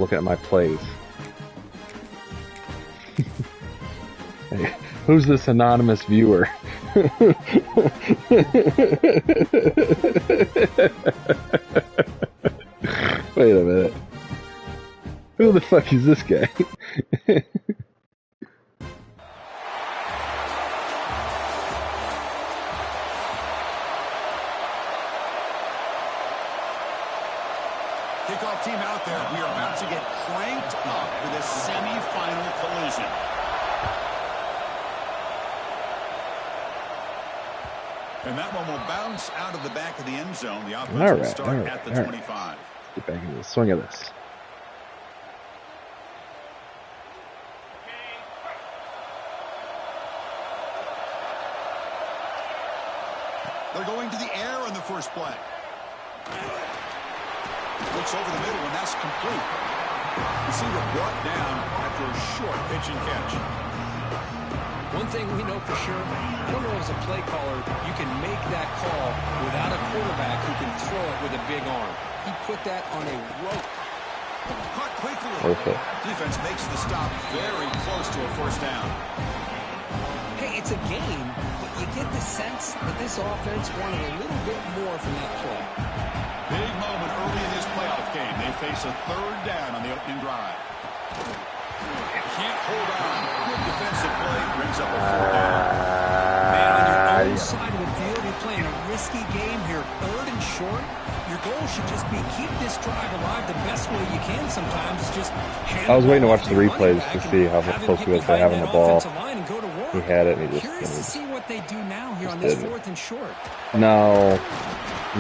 looking at my plays. Hey, who's this anonymous viewer? Wait a minute. Who the fuck is this guy? Kickoff team out there. We are about to get cranked up with a semi-final collision. And that one will bounce out of the back of the end zone. The offense will start at the 25. Get back into the swing of this. They're going to the air on the first play. Looks over the middle, and that's complete. Receiver brought down after a short pitch and catch. One thing we know for sure, I don't know as a play caller, you can make that call without a quarterback who can throw it with a big arm. He put that on a rope. Caught quickly. Okay. Defense makes the stop very close to a first down. Hey, it's a game, but you get the sense that this offense wanted a little bit more from that play. Big moment early in this playoff game. They face a third down on the opening drive. Can't hold on. Good defensive play brings up a fourth down. Man, on your own side of the field, you're playing a risky game here. Third and short. Your goal should just be keep this drive alive the best way you can sometimes. Just I was waiting to watch the replay just to see how close he was to having the ball. He had it, and he just Curious to see what they do now here on didn't. this fourth and short. No,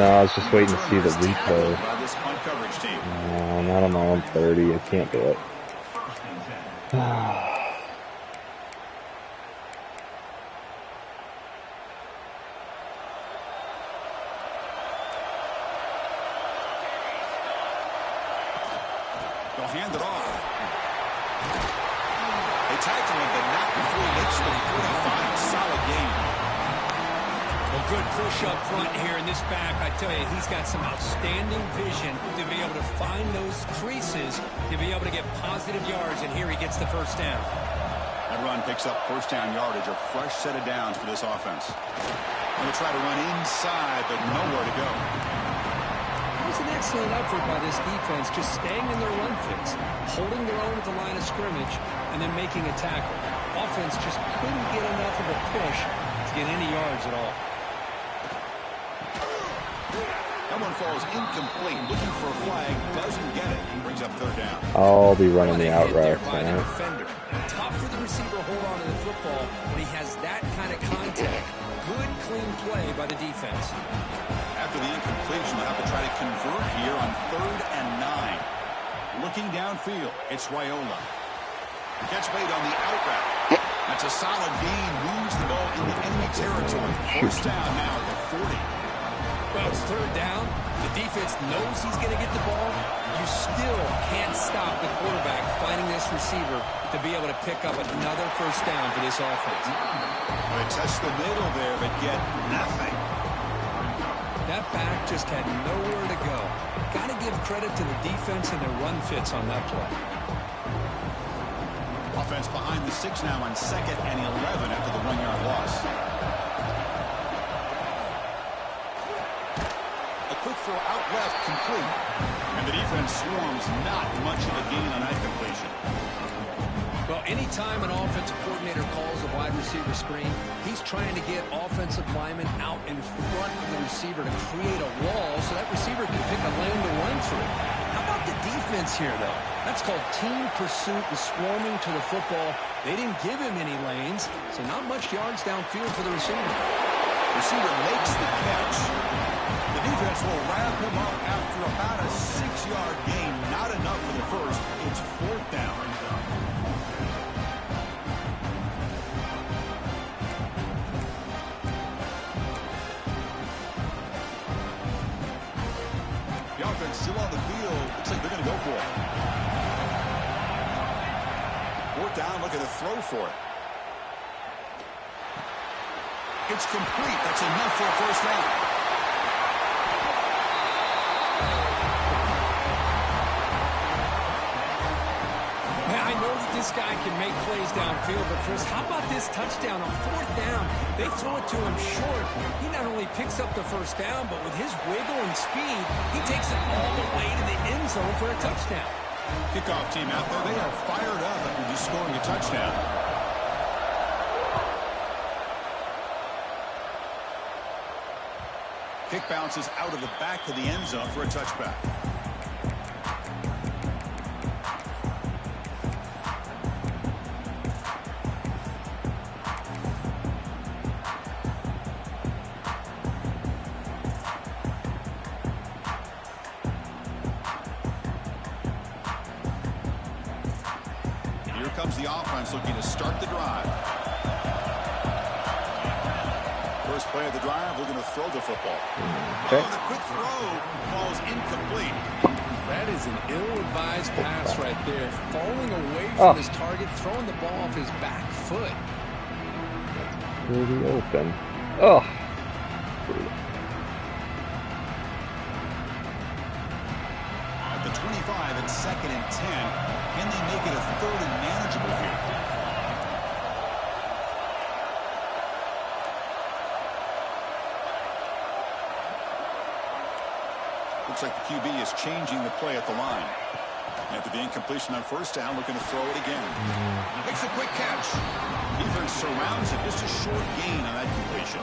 I was just waiting to see the replay. By this punt coverage team. No, not on my own 30. I can't do it. They'll hand it off. They tackle him, but not before he makes the 45. Solid game. Well, good push up front here in this back. I tell you, he's got some outstanding vision to be able to find those creases, to be able to get positive yards, and here he gets the first down. That run picks up first down yardage, a fresh set of downs for this offense. They'll try to run inside, but nowhere to go. It was an excellent effort by this defense, just staying in their run fits, holding their own at the line of scrimmage, and then making a tackle. Offense just couldn't get enough of a push to get any yards at all. That one falls incomplete. Looking for a flag, doesn't get it. Brings up third down. I'll be running the out route, man. man. Tough for the receiver to hold on to the football when he has that kind of contact. Good, clean play by the defense. After the incompletion, they'll have to try to convert here on 3rd and 9. Looking downfield, it's Raiola. Catch made on the out route. That's a solid gain. Moves the ball into enemy territory. First down now at the 40. Well, it's third down. The defense knows he's going to get the ball. You still can't stop the quarterback finding this receiver to be able to pick up another first down for this offense. They test the middle there, but get nothing. That back just had nowhere to go. Got to give credit to the defense and their run fits on that play. Offense behind the 6 now on 2nd and 11 after the 1-yard loss. A quick throw out left, complete. And the defense swarms, not much of a gain on that completion. Well, anytime an offensive coordinator calls a wide receiver screen, he's trying to get offensive linemen out in front of the receiver to create a wall so that receiver can pick a lane to run through. How about the defense here, though? That's called team pursuit and swarming to the football. They didn't give him any lanes, so not much yards downfield for the receiver. Receiver makes the catch. The defense will wrap him up after about a 6-yard gain. Not enough for the first. It's 4th down. The offense still on the field. Looks like they're going to go for it. 4th down, look at the throw for it. It's complete. That's enough for a first down. this guy can make plays downfield, but Chris, how about this touchdown on 4th down? They throw it to him short. He not only picks up the first down, but with his wiggle and speed, he takes it all the way to the end zone for a touchdown. Kickoff team out there, they are fired up after just scoring a touchdown. Kick bounces out of the back of the end zone for a touchback. Here comes the offense looking to start the drive. First play of the drive, we're going to throw the football. Okay. Oh, the quick throw falls incomplete. That is an ill-advised pass right there. Falling away from his target, throwing the ball off his back foot. Really open. Oh. At the 25, it's 2nd and 10. Can they make it a 3rd and manageable here? Looks like the QB is changing the play at the line. After the incompletion on 1st down, looking to throw it again. Makes a quick catch. Defense surrounds it. Just a short gain on that completion.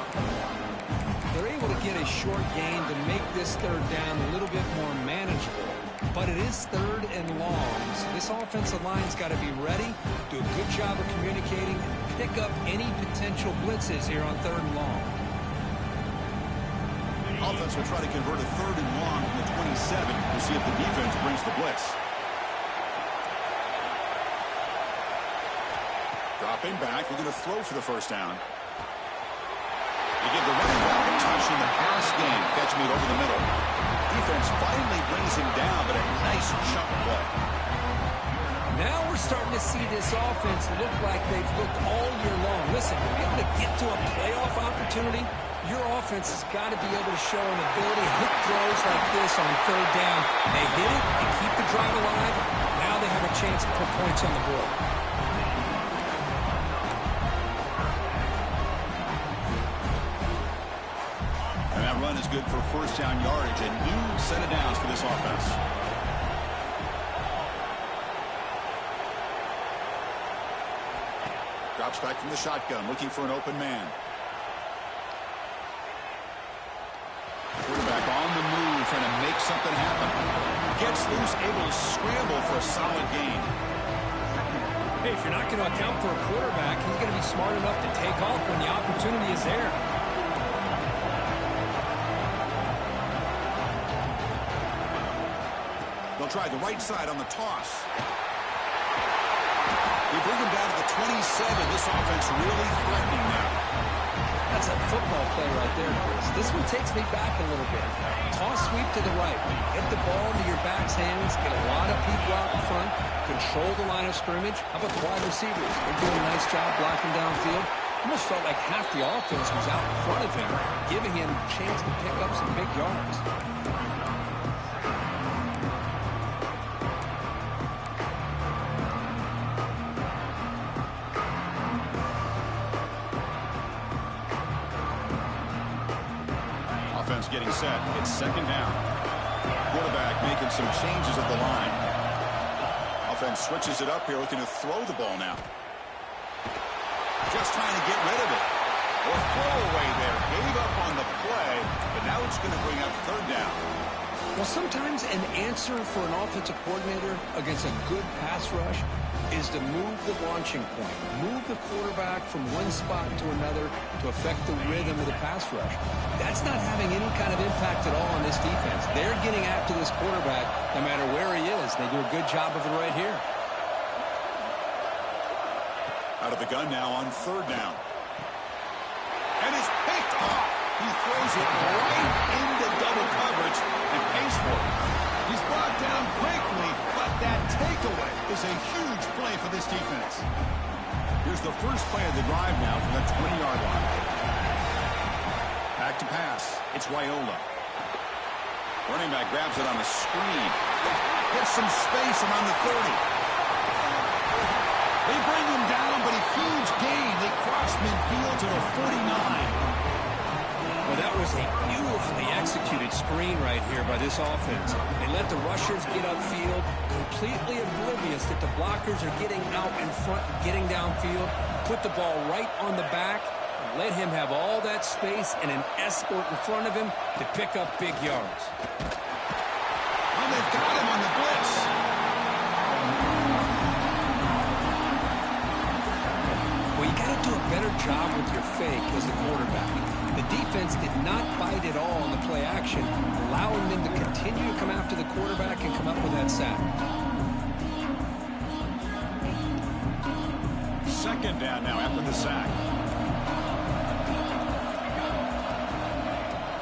They're able to get a short gain to make this 3rd down a little bit more manageable. But it is 3rd and long, so this offensive line's got to be ready, do a good job of communicating, and pick up any potential blitzes here on 3rd and long. Offense will try to convert a 3rd and long from the 27. We'll see if the defense brings the blitz. Dropping back, we're going to throw for the 1st down. They give the running back a touch in the pass game. Catch made over the middle. Defense finally brings him down, but a nice chunk play. Now we're starting to see this offense look like they've looked all year long. Listen, to be able to get to a playoff opportunity, your offense has got to be able to show an ability to hit throws like this on 3rd down. They hit it, they keep the drive alive. Now they have a chance to put points on the board. And that run is good for 1st down yardage. A new set of downs for this offense. Drops back from the shotgun, looking for an open man. Quarterback on the move, trying to make something happen. Gets loose, able to scramble for a solid gain. Hey, if you're not going to account for a quarterback, he's going to be smart enough to take off when the opportunity is there. They'll try the right side on the toss. We bring him down to the 27. This offense really threatening now. That's a football play right there, Chris. This one takes me back a little bit. Toss sweep to the right. Get the ball into your back's hands. Get a lot of people out in front. Control the line of scrimmage. How about the wide receivers? They're doing a nice job blocking downfield. Almost felt like half the offense was out in front of him, giving him a chance to pick up some big yards. Offense getting set. It's 2nd down. Quarterback making some changes at the line. Offense switches it up here, looking to throw the ball now. Just trying to get rid of it. Or throw away there. Gave up on the play, but now it's going to bring up 3rd down. Well, sometimes an answer for an offensive coordinator against a good pass rush is to move the launching point, move the quarterback from one spot to another to affect the rhythm of the pass rush. That's not having any kind of impact at all on this defense. They're getting after this quarterback no matter where he is. They do a good job of it right here. Out of the gun now on 3rd down. And it's picked off. He throws it right into double coverage and pays for it. He's brought down quickly, but that takeaway is a huge play for this defense. Here's the first play of the drive now from the 20-yard line. Back to pass. It's Raiola. Running back grabs it on the screen. Gets some space around the 30. field to the 49. Well, that was a beautifully executed screen right here by this offense. They let the rushers get upfield, completely oblivious that the blockers are getting out in front, getting downfield, put the ball right on the back, and let him have all that space and an escort in front of him to pick up big yards. And they've got him on the blitz. Well, you got to do a better job with your fake as the quarterback. The defense did not bite at all on the play action, allowing them to continue to come after the quarterback and come up with that sack. Second down now after the sack.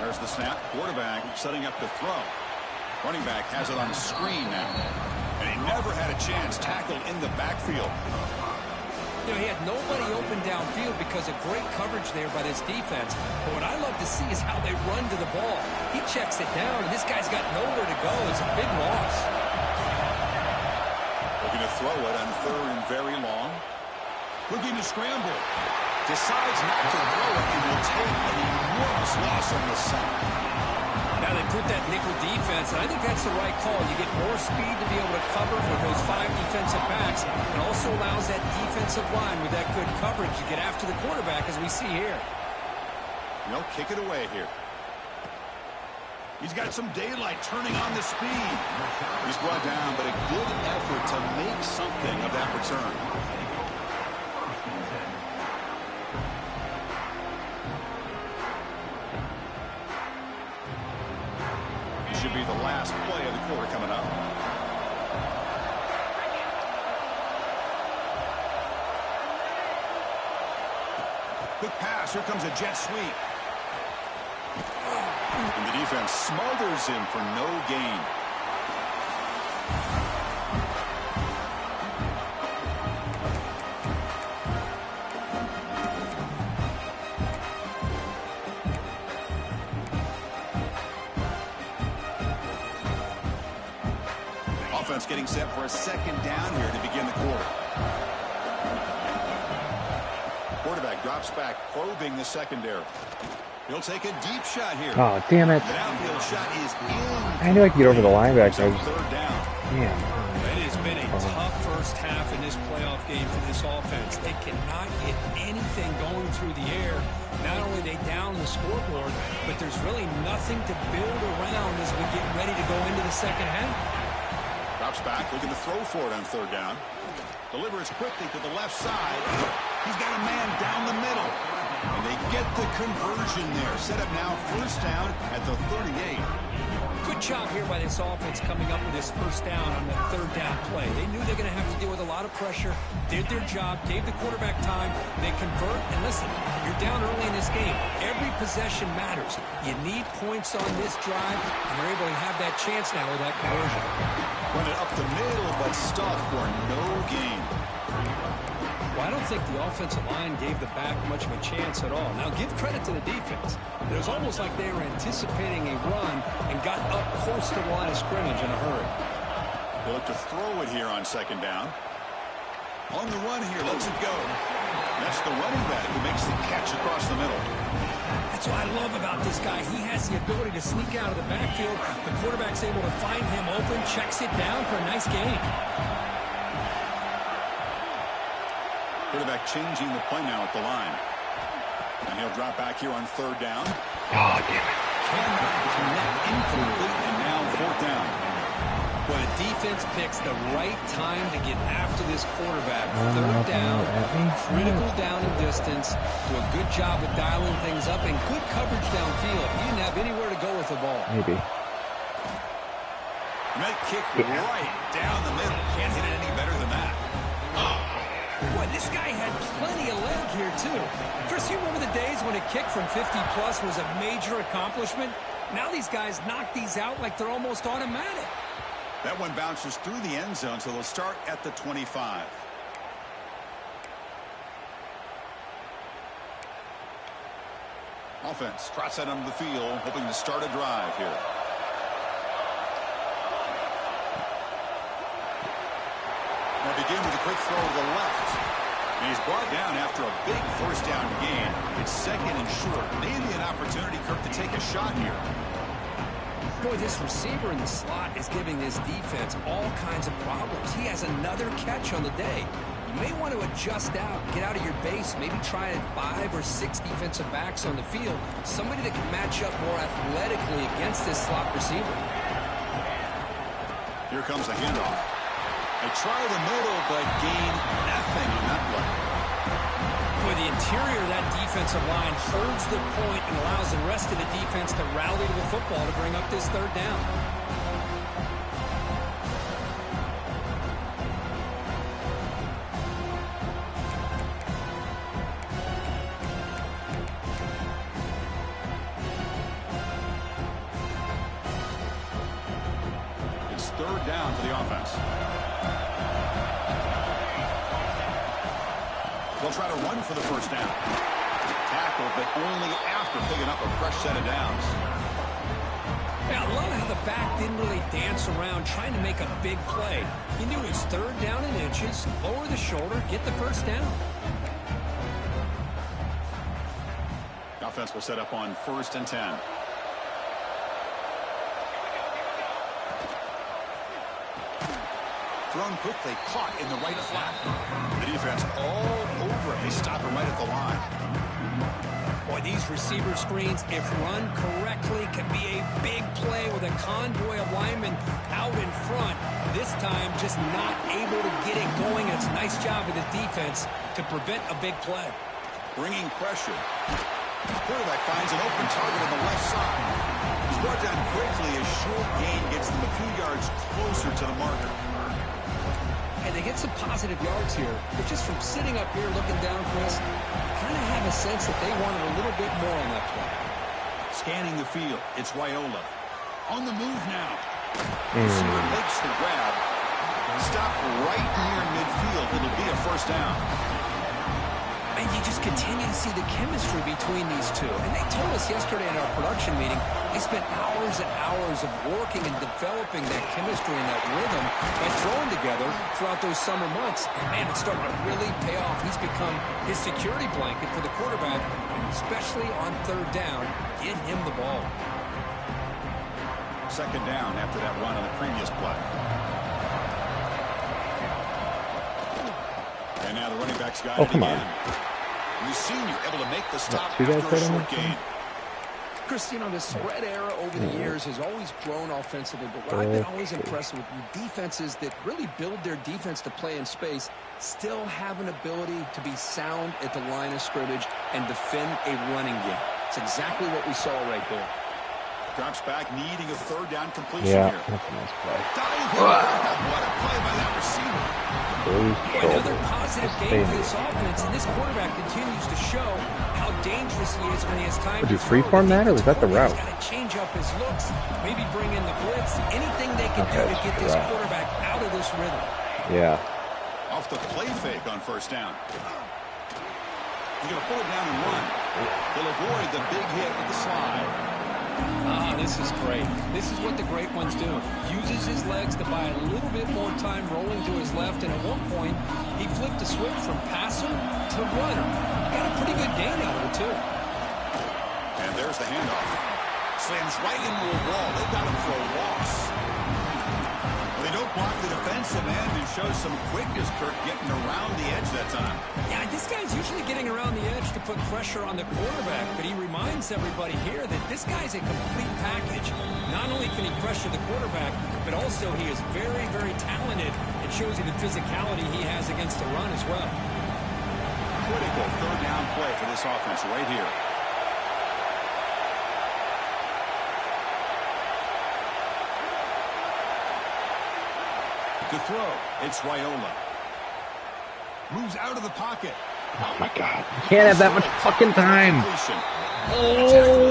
There's the snap. Quarterback setting up to throw. Running back has it on the screen now. And he never had a chance tackled in the backfield. You know, he had nobody open downfield because of great coverage there by this defense. But what I love to see is how they run to the ball. He checks it down, and this guy's got nowhere to go. It's a big loss. Looking to throw it on third and very long. Looking to scramble. Decides not to throw it and will take an enormous loss on the sack. Now they put that nickel defense, and I think that's the right call. You get more speed to be able to cover for those 5 defensive backs. It also allows that defensive line with that good coverage to get after the quarterback, as we see here. They'll kick it away here. He's got some daylight turning on the speed. He's brought down, but a good effort to make something of that return. Should be the last play of the quarter coming up. Quick pass. Here comes a jet sweep. And the defense smothers him for no gain. Offense getting set for a second down here to begin the quarter. Quarterback drops back, probing the secondary. He'll take a deep shot here. Oh, damn it. The downfield shot is in. I knew I could get over the linebacker. Third down. Damn. It has been a tough first half in this playoff game for this offense. They cannot get anything going through the air. Not only they down the scoreboard, but there's really nothing to build around as we get ready to go into the second half. Drops back, looking to throw for it on third down. Delivers quickly to the left side. He's got a man down the middle. And they get the conversion there. Set up now first down at the 38. Good job here by this offense coming up with this first down on that third down play. They knew they're going to have to deal with a lot of pressure, did their job, gave the quarterback time, they convert, and listen, you're down early in this game. Every possession matters. You need points on this drive, and they're able to have that chance now with that conversion. Run it up the middle, but stuffed for no gain. Well, I don't think the offensive line gave the back much of a chance at all. Now, give credit to the defense. It was almost like they were anticipating a run and got up close to the line of scrimmage in a hurry. They look to throw it here on second down. On the run here, lets it go. That's the running back who makes the catch across the middle. That's what I love about this guy. He has the ability to sneak out of the backfield. The quarterback's able to find him open, checks it down for a nice gain. Quarterback changing the play now at the line. And he'll drop back here on third down. Oh, damn it. Cannot connect, incomplete, and now fourth down. When a defense picks the right time to get after this quarterback, third down, critical down and distance, do a good job of dialing things up, and good coverage downfield. He didn't have anywhere to go with the ball. Maybe. Night kick right down the middle. Can't hit it any better than that. Boy, this guy had plenty of leg here, too. Chris, you remember the days when a kick from 50-plus was a major accomplishment? Now these guys knock these out like they're almost automatic. That one bounces through the end zone, so they'll start at the 25. Offense trots out onto the field, hoping to start a drive here. Now begin with a quick throw to the left. And he's brought down after a big first down gain. It's second and short. Maybe an opportunity, Kirk, to take a shot here. Boy, this receiver in the slot is giving this defense all kinds of problems. He has another catch on the day. You may want to adjust out, get out of your base, maybe try 5 or 6 defensive backs on the field, somebody that can match up more athletically against this slot receiver. Here comes a handoff. They try the middle, but gain nothing on that play. Boy, the interior of that defensive line holds the point and allows the rest of the defense to rally to the football to bring up this third down. It's third down for the offense. They'll try to run for the first down. Tackle, but only after picking up a fresh set of downs. Yeah, I love how the back didn't really dance around trying to make a big play. He knew it's third down in inches, lower the shoulder, get the first down. The offense will set up on 1st and 10. Thrown quickly, caught in the right flat. The defense all over it. They stop him right at the line. Boy, these receiver screens, if run correctly, can be a big play with a convoy of linemen out in front. This time, just not able to get it going. It's a nice job of the defense to prevent a big play. Bringing pressure. The quarterback finds an open target on the left side. He's brought down quickly. A short gain gets them a few yards closer to the marker. And they get some positive yards here, but just from sitting up here looking down, Chris, kind of have a sense that they wanted a little bit more on that play. Scanning the field, it's Raiola. On the move now. Receiver makes the grab. Stop right near midfield. It'll be a first down. And you just continue to see the chemistry between these two. And they told us yesterday in our production meeting, they spent hours and hours of working and developing that chemistry and that rhythm by throwing together throughout those summer months. And man, it's starting to really pay off. He's become his security blanket for the quarterback, and especially on third down, get him the ball. Second down after that run on the previous play. And now the running back's got it again. The senior able to make the stop after a short gain. Chris, you know, the spread era over the years has always grown offensively, but what I've been always impressed with defenses that really build their defense to play in space still have an ability to be sound at the line of scrimmage and defend a running game. It's exactly what we saw right there. Drops back, needing a third down completion here. That's a nice play. What a play by that receiver. Another positive game for this offense, and this quarterback continues to show how dangerous he is when he has time to freeform that, or was that the route? He's got to change up his looks, maybe bring in the blitz, anything they can do to get this quarterback out of this rhythm. Yeah. Off the play fake on first down. He's going to pull it down and run. He'll avoid the big hit with the slide. This is great. This is what the great ones do. Uses his legs to buy a little bit more time rolling to his left, and at one point, he flipped the switch from passer to runner. Got a pretty good gain out of it, too. And there's the handoff. Slams right into a wall. They've got him for a loss. They don't block the defensive end and show some quickness, Kirk, getting around the edge that time. Yeah, this guy's usually getting around the edge to put pressure on the quarterback, but he reminds everybody here that this guy's a complete package. Not only can he pressure the quarterback, but also he is very, very talented. It shows you the physicality he has against the run as well. Critical third down play for this offense right here. To throw, it's Raiola. Moves out of the pocket. Oh my God! You can't have that much fucking time. Oh,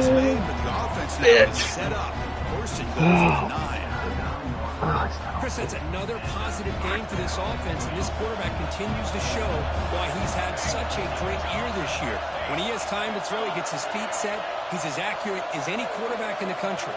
bitch! Set up. First and goal for 9. Chris, that's another positive game for this offense, and this quarterback continues to show why he's had such a great year this year. When he has time to throw, he gets his feet set. He's as accurate as any quarterback in the country.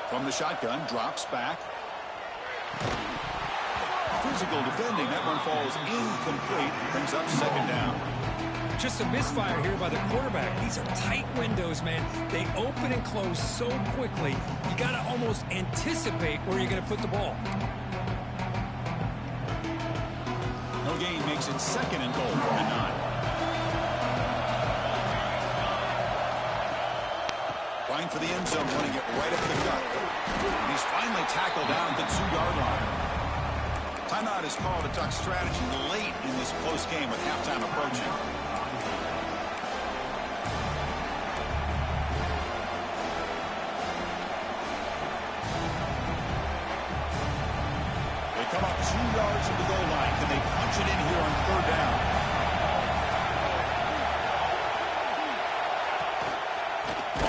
From the shotgun, drops back. Physical defending. That one falls incomplete. Brings up second down. Just a misfire here by the quarterback. These are tight windows, man. They open and close so quickly. You got to almost anticipate where you're going to put the ball. No gain makes it second and goal from the 9. Trying for the end zone, running it right up the gut. And he's finally tackled down at the 2-yard line. Timeout is called to talk strategy late in this close game with halftime approaching. They come up 2 yards from the goal line. Can they punch it in here on third down?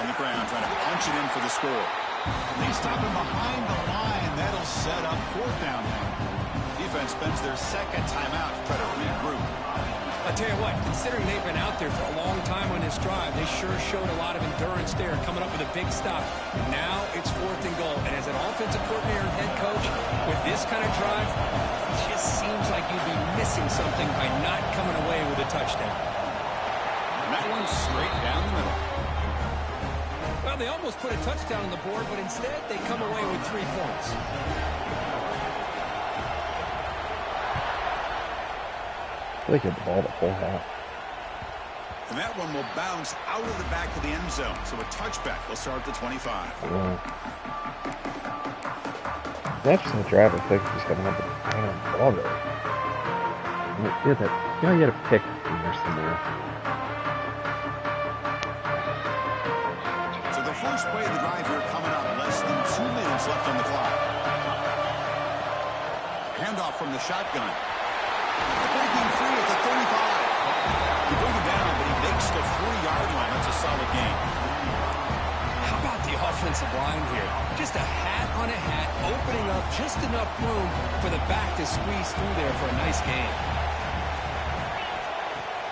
On the ground, trying to punch it in for the score. They stop him behind the line. That'll set up fourth down now. Defense spends their second timeout to try to regroup. I'll tell you what, considering they've been out there for a long time on this drive, they sure showed a lot of endurance there, coming up with a big stop. Now it's fourth and goal. And as an offensive coordinator and head coach, with this kind of drive, it just seems like you'd be missing something by not coming away with a touchdown. And that one's straight down the middle. Well, they almost put a touchdown on the board, but instead they come away with 3 points. They get the ball the whole half. And that one will bounce out of the back of the end zone. So a touchback will start at the 25. That's the drive. I think he's going to have the ball there. Yeah, that. Yeah, you had a pick in there somewhere. So the first play of the drive here coming up. Less than 2 minutes left on the clock. Handoff from the shotgun. Breaking free at the 35. He bring him down, but he makes the 40-yard line. That's a solid gain. How about the offensive line here? Just a hat on a hat, opening up just enough room for the back to squeeze through there for a nice gain.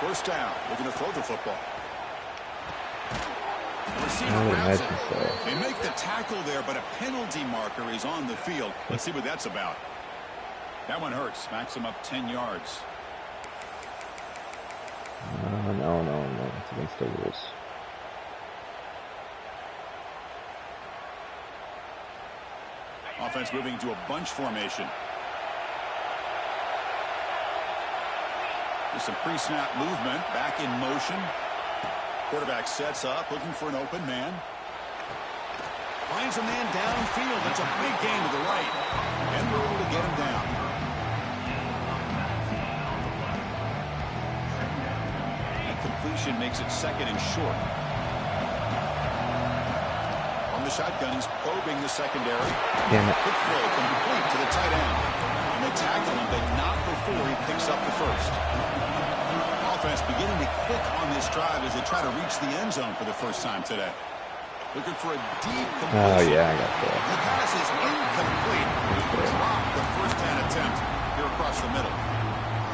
First down. Looking to throw the football. The receiver grabs it. They make the tackle there, but a penalty marker is on the field. Let's see what that's about. That one hurts. Smacks him up 10 yards. No. It's against the rules. Offense moving to a bunch formation. There's some pre-snap movement. Back in motion. Quarterback sets up, looking for an open man. Finds a man downfield. That's a big gain to the right. And we're able to get him down. Completion makes it second and short. On the shotgun, he's probing the secondary. Damn it. Quick throw complete to the tight end. And they tackle him, but not before he picks up the first. Offense beginning to click on this drive as they try to reach the end zone for the first time today. Looking for a deep completion. Oh, yeah, I got that. The pass is incomplete. He dropped the first down attempt here across the middle.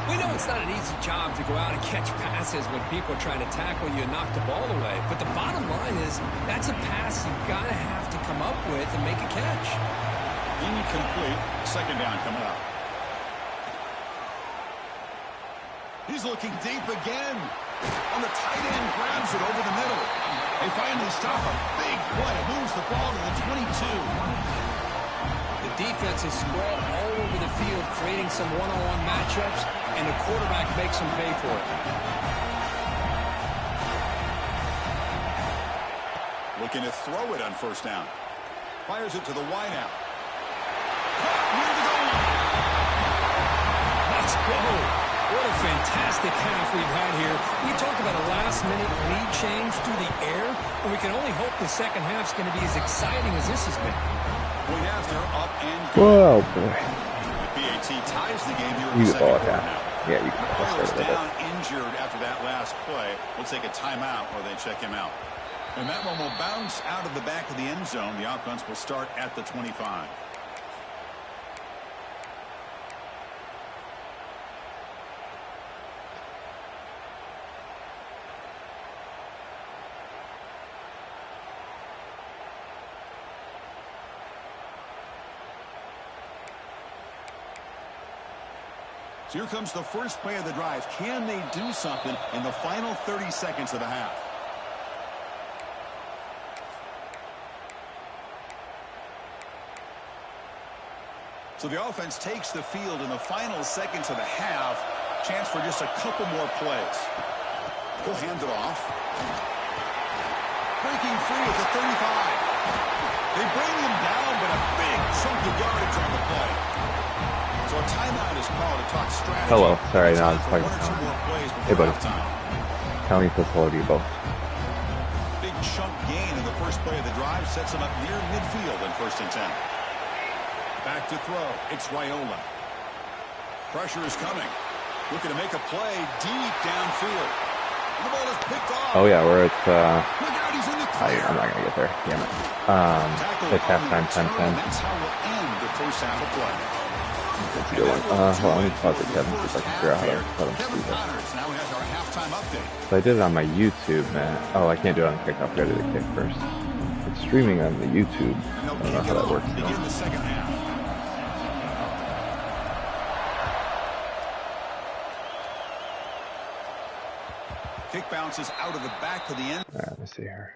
We know it's not an easy job to go out and catch passes when people are trying to tackle you and knock the ball away. But the bottom line is that's a pass you've got to have to come up with and make a catch. Incomplete. Second down coming up. He's looking deep again. On the tight end, grabs it over the middle. They finally stop a big play. Moves the ball to the 22. The defense is spread all over the field, creating some one-on-one matchups, and the quarterback makes them pay for it. Looking to throw it on first down. Fires it to the wideout. Near the goal line. Let's go. What a fantastic half we've had here. We talk about a last-minute lead change through the air, and we can only hope the second half's going to be as exciting as this has been. Point after, up and Whoa, good. boy. The PAT ties the game here in You the can second ball it quarter down. now. Yeah, you can The player is start with down it. injured after that last play. We'll take a timeout or they check him out. And that one will bounce out of the back of the end zone. The offense will start at the 25. So here comes the first play of the drive. Can they do something in the final 30 seconds of the half? So the offense takes the field in the final seconds of the half. Chance for just a couple more plays. He'll hand it off. Breaking free at the 35. They bring him down, but a big chunk of yardage on the play. So a timeout is called to talk strategy. Hello. Sorry, no, I was talking to to Hey, buddy. Tell me says hello to you both. Big chunk gain in the first play of the drive sets him up near midfield in 1st and 10. Back to throw. It's Raiola. Pressure is coming. Looking to make a play deep downfield. And the ball is picked off. Oh, yeah, we're at, Look out, he's in the clear. I'm not going to get there. Damn it. It's halftime, 10-10. That's how we'll end the first half of play. That's a good one. Hold on, let me pause it, Kevin, see if I can figure out how to let him see that. Now has our halftime update. So I did it on my YouTube, man. Oh, I can't do it on kickoff. I got to do the kick first. It's streaming on the YouTube. I don't know how that works. Begin the second half. Kick bounces out of the back of the end. All right, let me see here.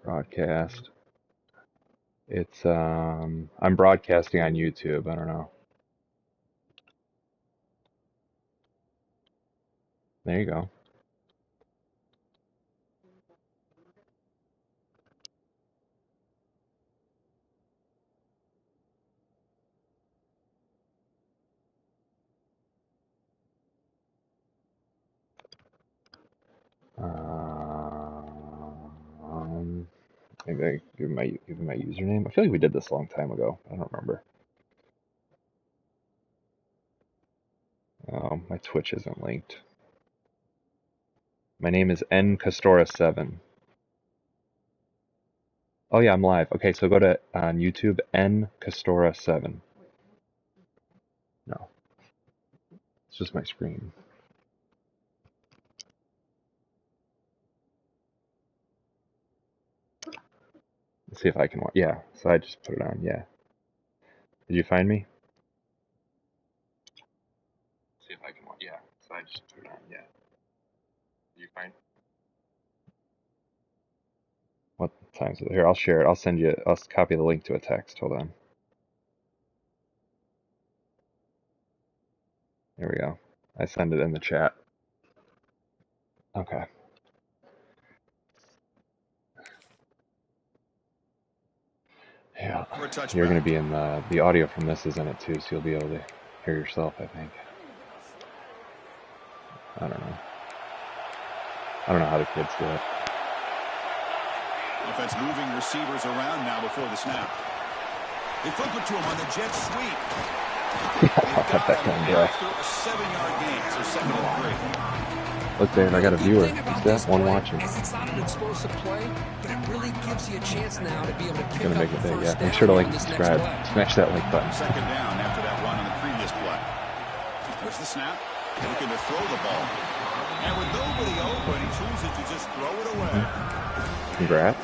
Broadcast. It's I'm broadcasting on YouTube. I don't know. There you go. Maybe I give my username. I feel like we did this a long time ago. I don't remember. Oh, my Twitch isn't linked. My name is N Castora7. Oh yeah, I'm live. Okay, so go to on YouTube N Castora7. No, it's just my screen. Let's see if I can. Yeah, so I just put it on. Yeah. Did you find me? See if I can. Yeah, so I just put it on. Yeah. Did you find? What time is it? Here, I'll share it. I'll send you. I'll copy the link to a text. Hold on. There we go. I send it in the chat. Okay. Yeah, you're going to be in the audio from this is in it too, so you'll be able to hear yourself, I think. I don't know. I don't know how the kids do it. Offense moving receivers around now before the snap. They flip it to him on the jet sweep. I'll cut that kind of after a 7-yard gain, so 2nd and 3. Look, Dave, I got a viewer. Is that one watching? It's not an explosive play, but it really gives you a chance now to be able to pick Gonna make up it the big, first yeah. Make down sure to like on this next subscribe. play. Smash that like button. 2nd down after that run on the previous play. There's the snap. Looking to throw the ball. And with nobody open, he chooses to just throw it away. Congrats.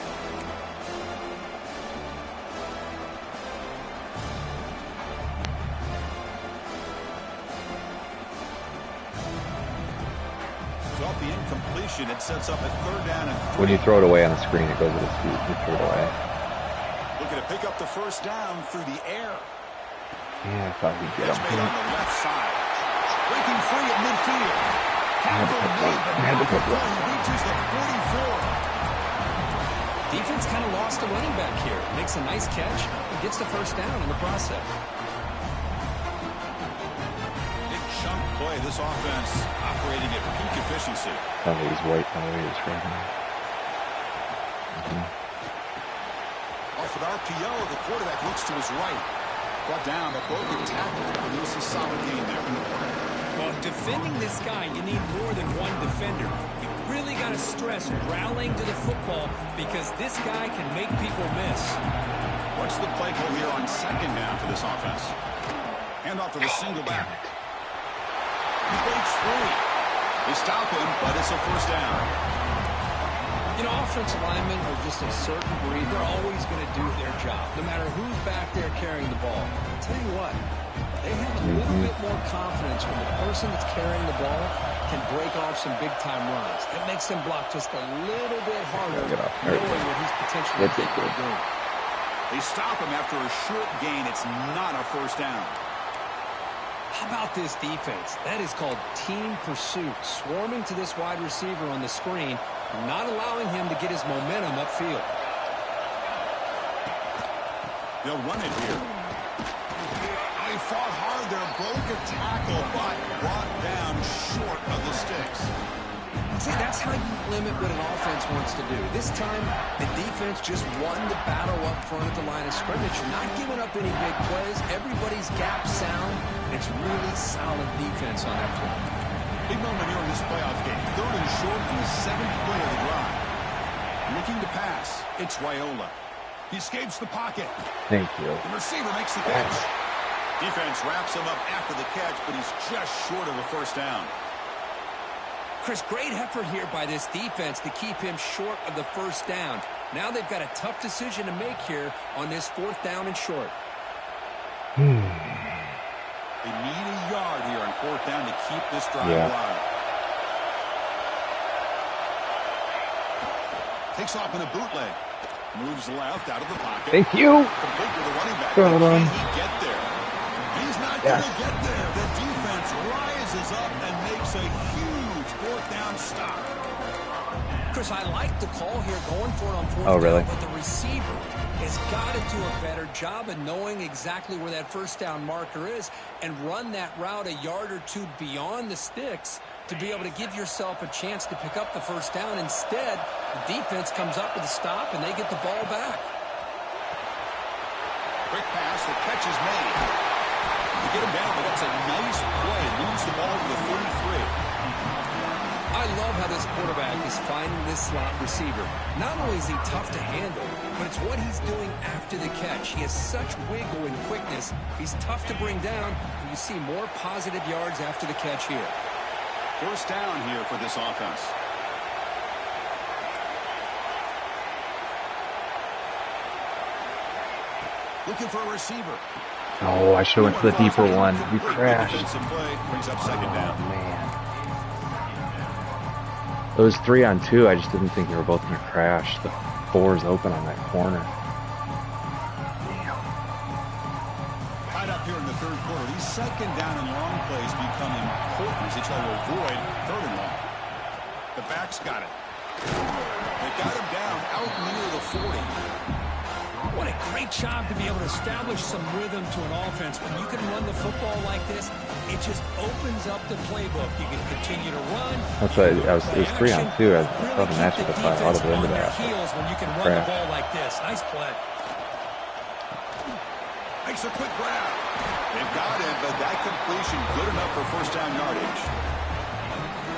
Off the incompletion, it sets up a 3rd down and 3. When you throw it away on the screen, it goes at its feet. You throw it away. Looking to pick up the 1st down through the air. Yeah, I thought he'd get It's made on him. the left side. Breaking free at midfield. I had to put one. He reaches the 44. Defense kind of lost a running back here. Makes a nice catch and gets the 1st down in the process. Big chunk play. This offense operating at peak efficiency. Sounds like he's white by the way he's describing it. Off an RPO, the quarterback looks to his right. Brought down, a broken tackle to produce a solid gain there. Well, defending this guy, you need more than one defender. You really got to stress rallying to the football because this guy can make people miss. What's the play call here on 2nd down for this offense? Hand off to the single back. He breaks free. They stop him, but it's a 1st down. You know, offensive linemen are just a certain breed. They're always going to do their job, no matter who's back there carrying the ball. I'll tell you what, they have a little bit more confidence when the person that's carrying the ball can break off some big-time runs. It makes them block just a little bit harder, knowing what he's potentially capable of doing. They stop him after a short gain. It's not a first down. How about this defense? That is called team pursuit, swarming to this wide receiver on the screen, not allowing him to get his momentum upfield. They'll run it here. They fought hard there, broke a tackle, but brought down short of the sticks. See, that's how you limit what an offense wants to do. This time, the defense just won the battle up front at the line of scrimmage. You're not giving up any big plays. Everybody's gap sound. It's really solid defense on that play. Big moment here in this playoff game. 3rd and short on the 7th play of the drive. Looking to pass. It's Raiola. He escapes the pocket. Thank you. The receiver makes the catch. Defense wraps him up after the catch, but he's just short of a first down. Chris, great effort here by this defense to keep him short of the first down. Now they've got a tough decision to make here on this 4th down and short. They need a yard here on 4th down to keep this drive alive. Takes off in a bootleg. Moves left out of the pocket. Thank you. Complete with the running back. Can he get there? He's not going to get there. The defense rises up and makes a huge 4th down stop. Chris, I like the call here going for it on 4th down. Really? But the receiver has got to do a better job of knowing exactly where that first down marker is and run that route a yard or two beyond the sticks to be able to give yourself a chance to pick up the first down. Instead, the defense comes up with a stop and they get the ball back. Quick pass, the catch is made. To get him down, but that's a nice play. Moves the ball to the 33. I love how this quarterback is finding this slot receiver. Not only is he tough to handle, but it's what he's doing after the catch. He has such wiggle and quickness. He's tough to bring down, and you see more positive yards after the catch here. First down here for this offense. Looking for a receiver. Oh, I should have went for the deeper one. We crashed. Brings up 2nd down. Man. It was 3-on-2. I just didn't think they were both going to crash. The 4 is open on that corner. Tied up here in the 3rd quarter. These 2nd down and long plays become important as they try to avoid 3rd and long. The back's got it. They got him down out near the 40. What a great job to be able to establish some rhythm to an offense. When you can run the football like this, it just opens up the playbook. You can continue to run. That's why it was 3-on-2. I thought the matchup would fly out of the end of that. When you can run the ball like this. Nice play. Makes a quick grab. They've got it, but that completion good enough for first down yardage.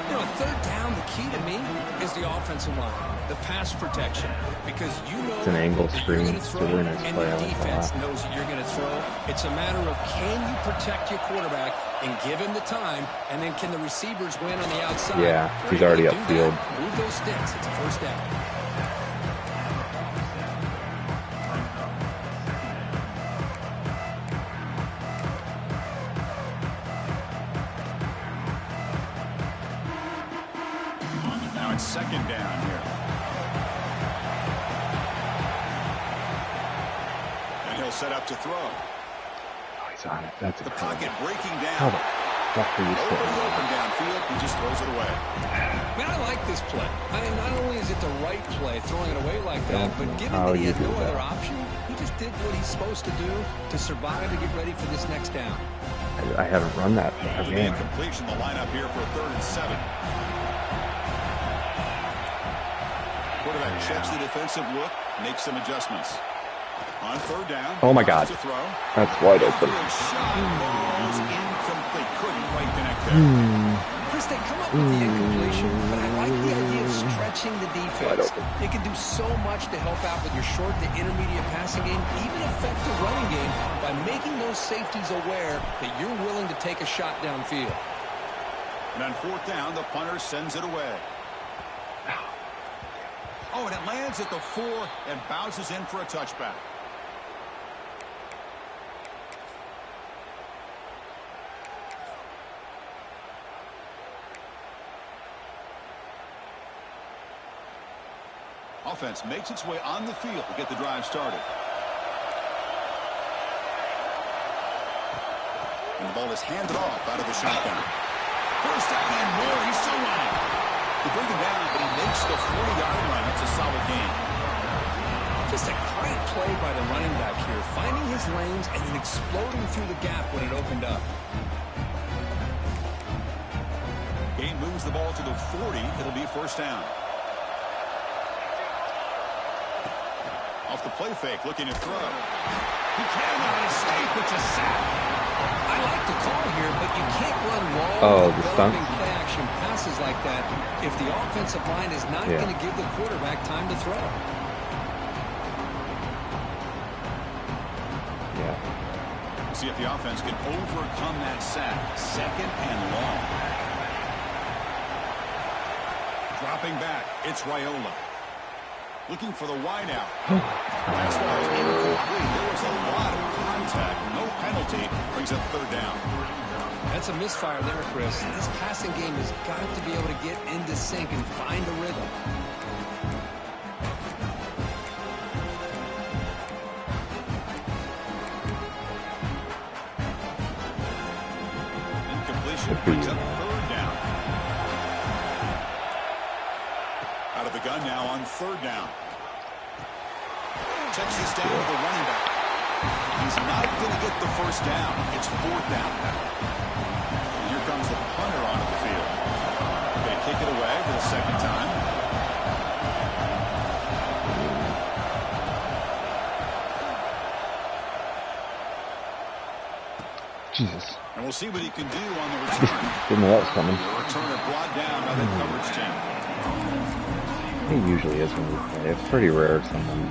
You know, 3rd down, the key to me is the offensive line, the pass protection, because you know it's an angle screen. It's a really nice and play. the defense knows that you're going to throw. It's a matter of can you protect your quarterback and give him the time, and then can the receivers win on the outside? Yeah, he's already upfield. Move those sticks. It's a first down. It's 2nd down here. And he'll set up to throw. Oh, he's on it. That's the pocket breaking down. How the fuck are you sitting? Open downfield, he just throws it away. Man, I like this play. I mean, not only is it the right play, throwing it away like that, but given that he had no other option, he just did what he's supposed to do to survive and get ready for this next down. I haven't run that game. Completion, the lineup here for a 3rd and 7. Quarterback checks the defensive look, makes some adjustments. On 3rd down. Oh my God. That's wide open. Ball's incomplete. Couldn't quite connect there. Chris, they come up with the incompletion, but I like the idea of stretching the defense. They can do so much to help out with your short to intermediate passing game, even affect the running game by making those safeties aware that you're willing to take a shot downfield. And on 4th down, the punter sends it away. Oh, and it lands at the 4 and bounces in for a touchback. Offense makes its way on the field to get the drive started. And the ball is handed off out of the shotgun. First down and more. He's still running. They bring him down, but he makes the 40-yard run. That's a solid gain. Just a great play by the running back here, finding his lanes and then exploding through the gap when it opened up. Game moves the ball to the 40. It'll be first down. Off the play fake, looking to throw. He cannot escape. It's a sack. I like the call here, but you can't run long developing play action passes like that if the offensive line is not going to give the quarterback time to throw. Yeah. See if the offense can overcome that sack. Second and long. Dropping back, it's Raiola. Looking for the wideout. Pass ball is incomplete. There was a lot of contact. No penalty. Brings up third down. That's a misfire there, Chris. This passing game has got to be able to get into sync and find a rhythm. Incompletion brings up third down. Out of the gun now on third down. Checks this down with the running back. He's not going to get the first down. It's fourth down now. And here comes the punter onto the field. Going to kick it away for the second time. Jesus. And we'll see what he can do on the return. Didn't know that was coming. The returner brought down by the coverage team. He usually is when we play. It's pretty rare someone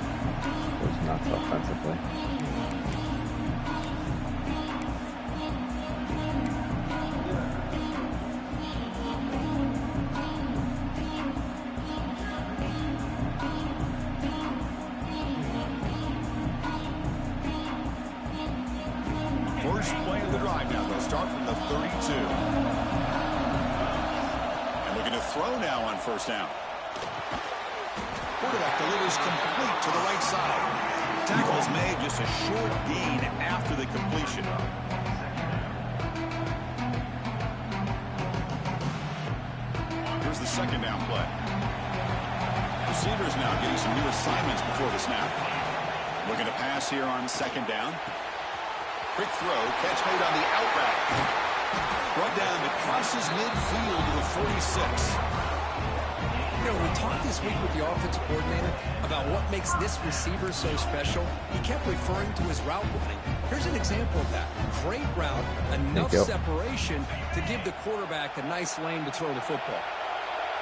goes nuts offensively. First play of the drive now. They'll start from the 32. And looking to throw now on first down. Quarterback delivers complete to the right side. Tackle is made, just a short gain after the completion. Here's the second down play. Receivers now getting some new assignments before the snap. Looking to pass here on second down. Quick throw, catch made on the out route. Brought down, it crosses midfield to the 46. You know, we talked this week with the offensive coordinator about what makes this receiver so special. He kept referring to his route running. Here's an example of that. Great route, enough separation to give the quarterback a nice lane to throw the football.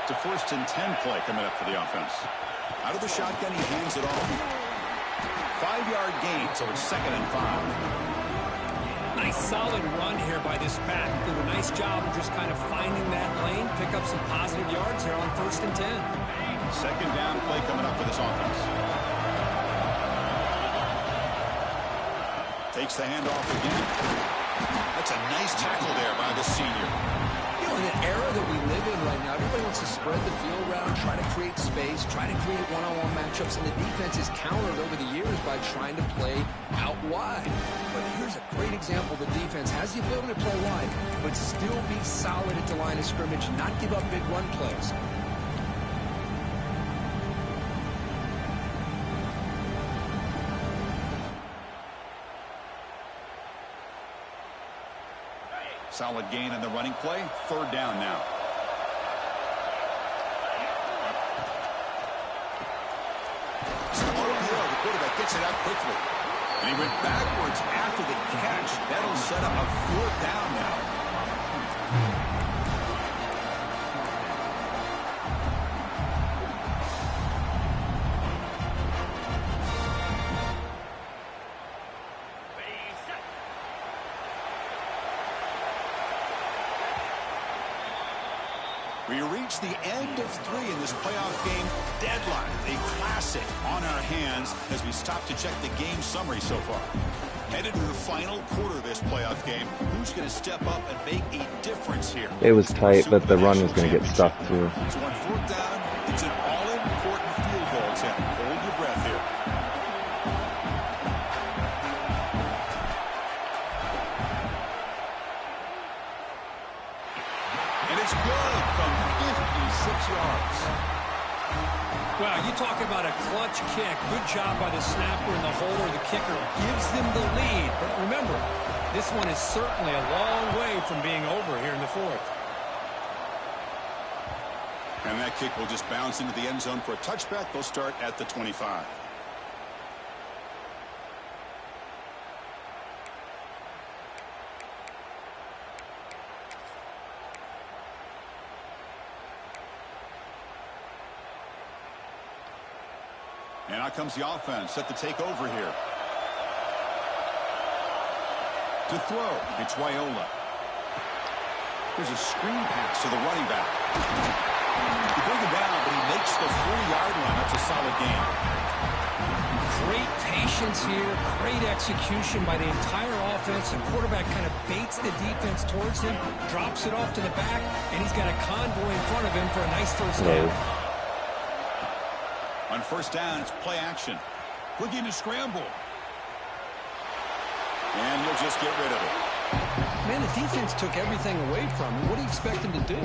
It's a 1st and 10 play coming up for the offense. Out of the shotgun, he hands it off. 5-yard gain, so it's 2nd and 5. Nice solid run here by this back. Did a nice job of just kind of finding that lane, pick up some positive yards here on 1st and 10. Second down play coming up for this offense. Takes the handoff again. That's a nice tackle there by the senior. You know, in an era that we live in right now, everybody wants to spread the field around, try to create space, try to create one-on-one matchups, and the defense is countered over the years by trying to play out wide. But here's a great example. The defense has the ability to play wide, but still be solid at the line of scrimmage, not give up big run plays. Solid gain in the running play. Third down now. The quarterback gets it out quickly. And he went backwards after the catch. That'll set up a 4th down now. We reached the end of 3 in this playoff game deadline. A classic on our hands as we stop to check the game summary so far. Headed to the final quarter of this playoff game. Who's going to step up and make a difference here? It was tight, but the run was going to get stuck too. So on 4th down, it's an all-important field goal attempt. Hold your breath here. And it's good from 56 yards. Well, you talk about a clutch kick. Good job by the snapper and the holder. The kicker gives them the lead. But remember, this one is certainly a long way from being over here in the 4th. And that kick will just bounce into the end zone for a touchback. They'll start at the 25. And out comes the offense, set to take over here. To throw, it's Raiola. There's a screen pass to the running back. He bring him down, but he makes the 40-yard line. That's a solid game. Great patience here, great execution by the entire offense. The quarterback kind of baits the defense towards him, drops it off to the back, and he's got a convoy in front of him for a nice first down. On 1st down, it's play action. Looking to scramble. And he'll just get rid of it. Man, the defense took everything away from him. What do you expect him to do?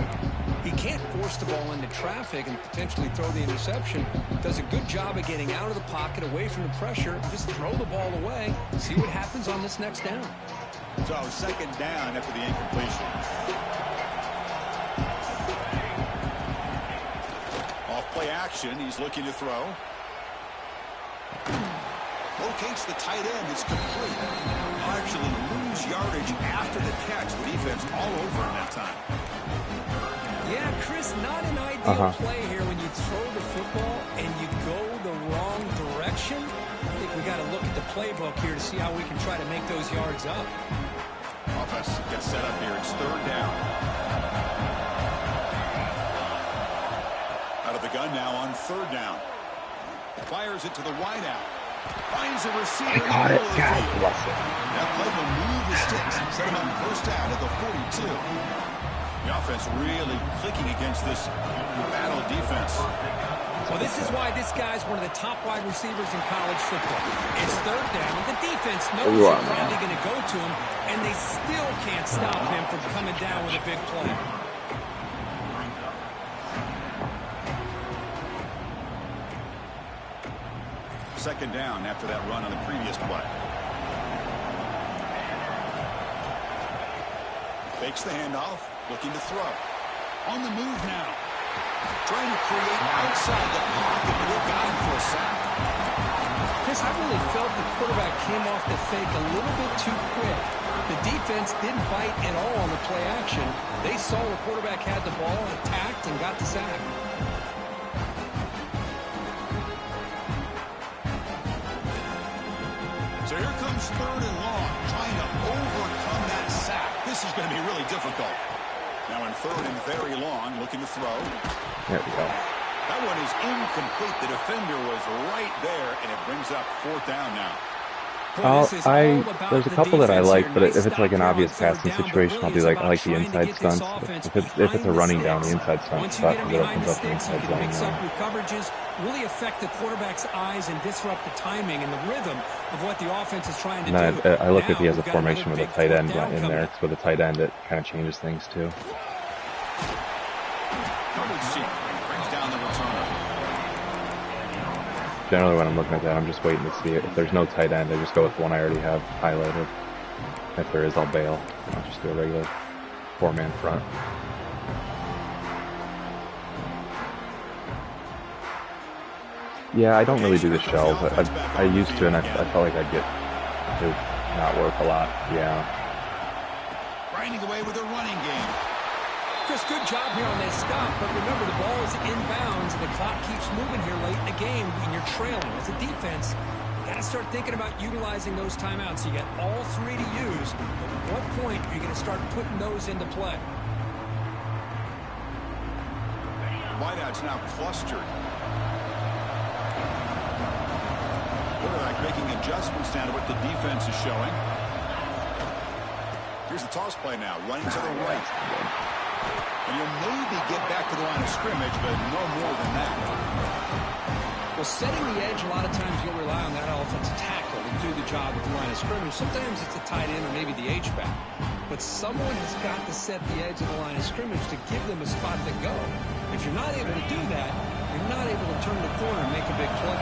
He can't force the ball into traffic and potentially throw the interception. Does a good job of getting out of the pocket, away from the pressure. Just throw the ball away. See what happens on this next down. So 2nd down after the incompletion. Play action. He's looking to throw. Locates the tight end. It's complete. Actually lose yardage after the catch. The defense all over him that time. Yeah, Chris, not an ideal play here when you throw the football and you go the wrong direction. I think we got to look at the playbook here to see how we can try to make those yards up. Offense gets set up here. It's 3rd down. Out of the gun now on 3rd down. Fires it to the wideout. Finds a receiver. I got it. God bless it. That play will move the sticks. Set him up 1st down at the 42. The offense really clicking against this battle defense. Well, this is why this guy's one of the top wide receivers in college football. It's 3rd down. The defense knows they're probably going to go to him, and they still can't stop him from coming down with a big play. 2nd down after that run on the previous play. Fakes the handoff, looking to throw. On the move now. Trying to create outside the pocket, but it got him for a sack. Chris, I really felt the quarterback came off the fake a little bit too quick. The defense didn't bite at all on the play action. They saw the quarterback had the ball, attacked, and got the sack. So here comes 3rd and long, trying to overcome that sack. This is going to be really difficult. Now in 3rd and very long, looking to throw. There we go. That one is incomplete. The defender was right there, and it brings up 4th down now. There's a couple that I like, but if it's like an obvious passing situation, I'll do I like the inside stunts. If it's a running down, the inside stunt stuff, it opens up the inside zone. Your coverages really affect the quarterback's eyes and disrupt the timing and the rhythm of what the offense is trying to do. I look if he has a formation with a tight end in there, because with a tight end, it kind of changes things too. Brings down the returner. Generally, when I'm looking at that, I'm just waiting to see it. If there's no tight end, I just go with the one I already have highlighted. If there is, I'll bail. I'll just do a regular 4-man front. Yeah, I don't really do the shells. I used to, and I felt like I'd get to not work a lot. Yeah. Grinding away with a running game. Chris, good job here on that stop, but remember the ball is inbounds and the clock keeps moving here late in the game and you're trailing. As a defense, you got to start thinking about utilizing those timeouts. You got all 3 to use, but at what point are you going to start putting those into play? Wideouts now clustered. Quarterback making adjustments down to what the defense is showing. Here's the toss play now, running to the right. And you'll maybe get back to the line of scrimmage, but no more than that. Well, setting the edge, a lot of times you'll rely on that offensive tackle to do the job at the line of scrimmage. Sometimes it's the tight end or maybe the H-back. But someone has got to set the edge of the line of scrimmage to give them a spot to go. If you're not able to do that, you're not able to turn the corner and make a big play.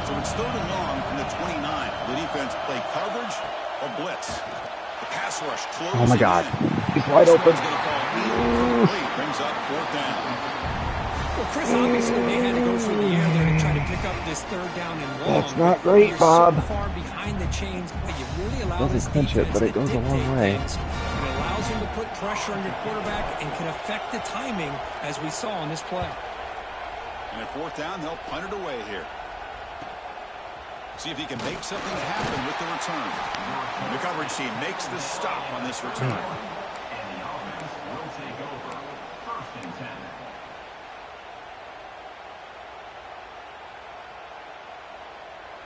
So it's 3rd and long from the 29. The defense play coverage or blitz. The pass rush closes. Oh my God. He's wide open. Brings up 4th down. Well, Chris, obviously they had to go through the air there to try to pick up this 3rd down and long. That's not great, Bob. So far behind the chains, but you really allow this Doesn't clinch it, but it goes a long way. Things. It allows them to put pressure on your quarterback and can affect the timing, as we saw on this play. And at 4th down, they'll punt it away here. See if he can make something happen with the return. The coverage team makes the stop on this return.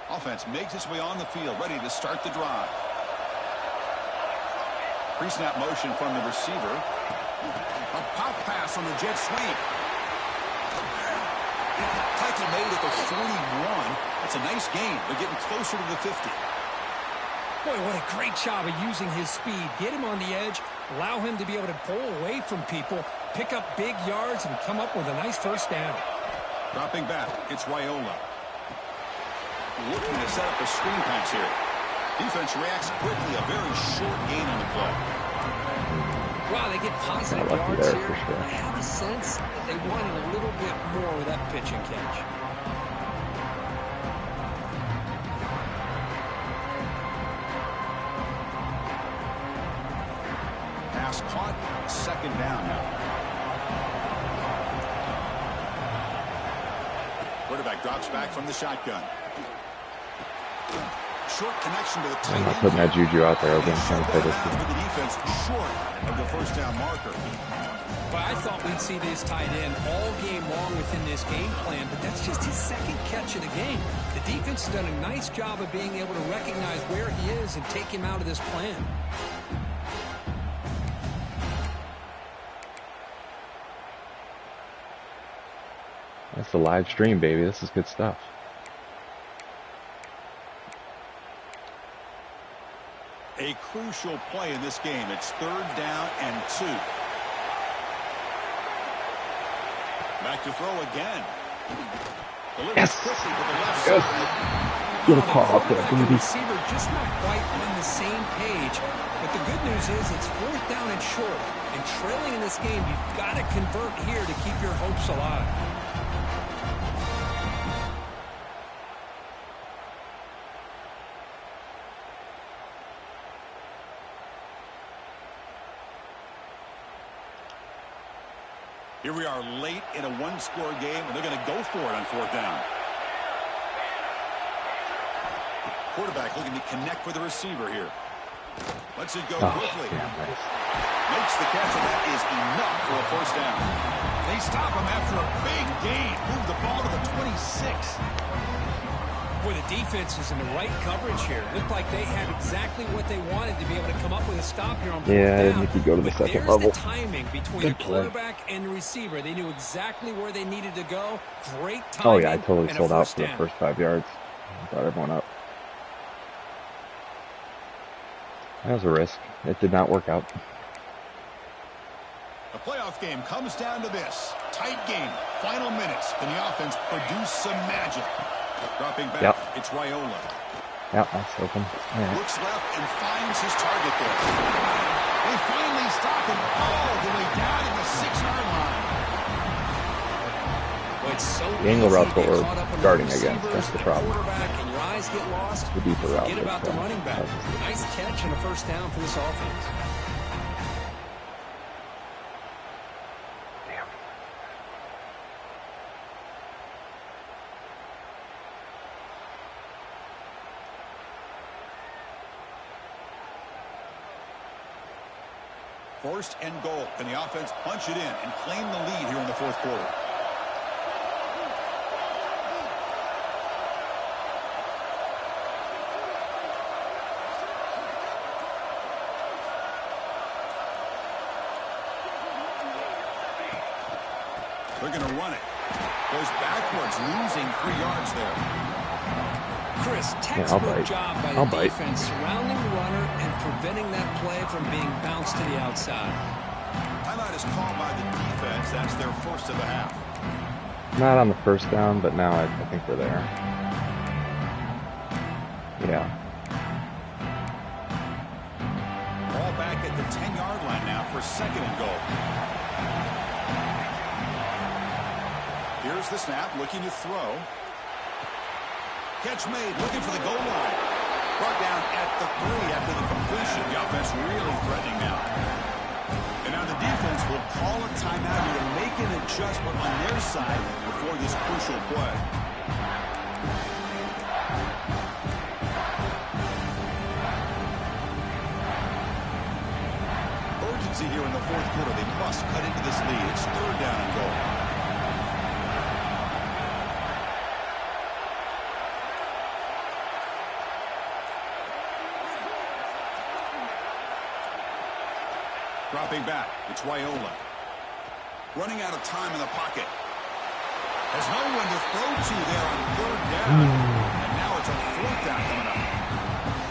Offense makes its way on the field, ready to start the drive. Pre-snap motion from the receiver. A pop pass on the jet sweep. Tackle made at the 41. That's a nice gain. They're getting closer to the 50. Boy, what a great job of using his speed. Get him on the edge, allow him to be able to pull away from people, pick up big yards, and come up with a nice 1st down. Dropping back, it's Raiola. Looking to set up a screen pass here. Defense reacts quickly. A very short gain on the play. Wow, they get positive yards here. Sure. I have a sense that they wanted a little bit more with that pitch and catch. Pass caught. 2nd down now. Quarterback drops back from the shotgun. Short connection to the tight end. I'm not putting that juju out there. I was trying to play this game. The defense short of the 1st down marker. But I thought we'd see this tight end all game long within this game plan, but that's just his 2nd catch of the game. The defense has done a nice job of being able to recognize where he is and take him out of this plan. That's the live stream, baby. This is good stuff. A crucial play in this game. It's 3rd down and 2. Back to throw again. Yes. Yes. Good call up there, baby. The receiver just not quite on the same page. But the good news is it's 4th down and short. And trailing in this game, you've got to convert here to keep your hopes alive. Here we are late in a 1-score game, and they're going to go for it on 4th down. Quarterback looking to connect with the receiver here. Lets it go quickly. Nice. Makes the catch, and that is enough for a 1st down. They stop him after a big gain. Move the ball to the 26. Boy, the defense is in the right coverage here. Looked like they had exactly what they wanted to be able to come up with a stop here on 4th down. Yeah, I didn't think he'd go to the 2nd level. The timing between the quarterback and the receiver. They knew exactly where they needed to go. Great timing. Oh, yeah, I totally sold out for the first 5 yards. Brought everyone up. That was a risk. It did not work out. The playoff game comes down to this. Tight game. Final minutes. Can the offense produce some magic? Dropping back. It's Raiola. Yeah, that's open. Right. Looks left and finds his target there. They finally stop him all the way down to the 6-yard line. Well, it's so the angle route's what we're guarding against. That's the problem. And your eyes get lost. The deeper route. Forget about the running back. Nice catch and a 1st down for this offense. First and goal. Can the offense punch it in and claim the lead here in the 4th quarter? They're going to run it. Goes backwards, losing 3 yards there. Chris, textbook job by the defense, surrounding the runner and preventing that play from being bounced to the outside. Timeout is called by the defense. That's their first of the half. Not on the first down, but now I think we're there. Yeah. Ball back at the 10-yard line now for 2nd and goal. Here's the snap, looking to throw. Catch made, looking for the goal line. Brought down at the 3 after the completion. The offense really threatening now. And now the defense will call a timeout here to make an adjustment on their side before this crucial play. Urgency here in the 4th quarter. They must cut into this lead. It's 3rd down and goal. Dropping back, it's Raiola. Running out of time in the pocket. Has no one to throw to there on 3rd down. And now it's a 4th down coming up.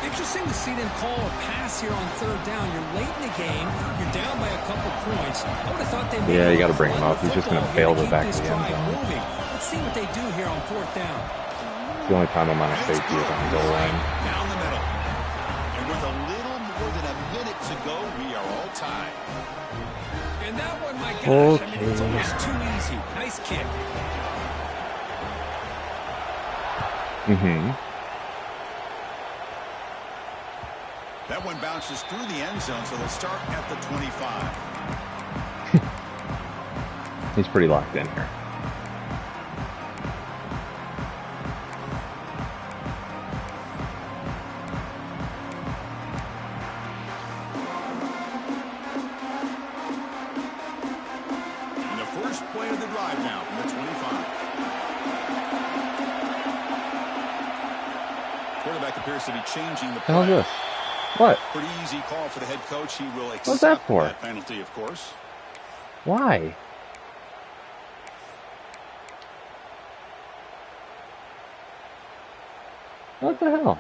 Interesting to see them call a pass here on 3rd down. You're late in the game. You're down by a couple points. I would have thought they you got to bring him up. He's just going to fail the back of the end zone. Let's see what they do here on 4th down. The only time I'm on a safety is on the goal line. Down the middle. And with a little more than a minute to go, we are all tied. And that one, my gosh, I mean, it's almost too easy. Nice kick. That one bounces through the end zone, so they'll start at the 25. He's pretty locked in here. And the first play of the drive now from the 25. Quarterback appears to be changing the play. How's this? What? Pretty easy call for the head coach. He will accept What's that for? that penalty, of course. Why? What the hell?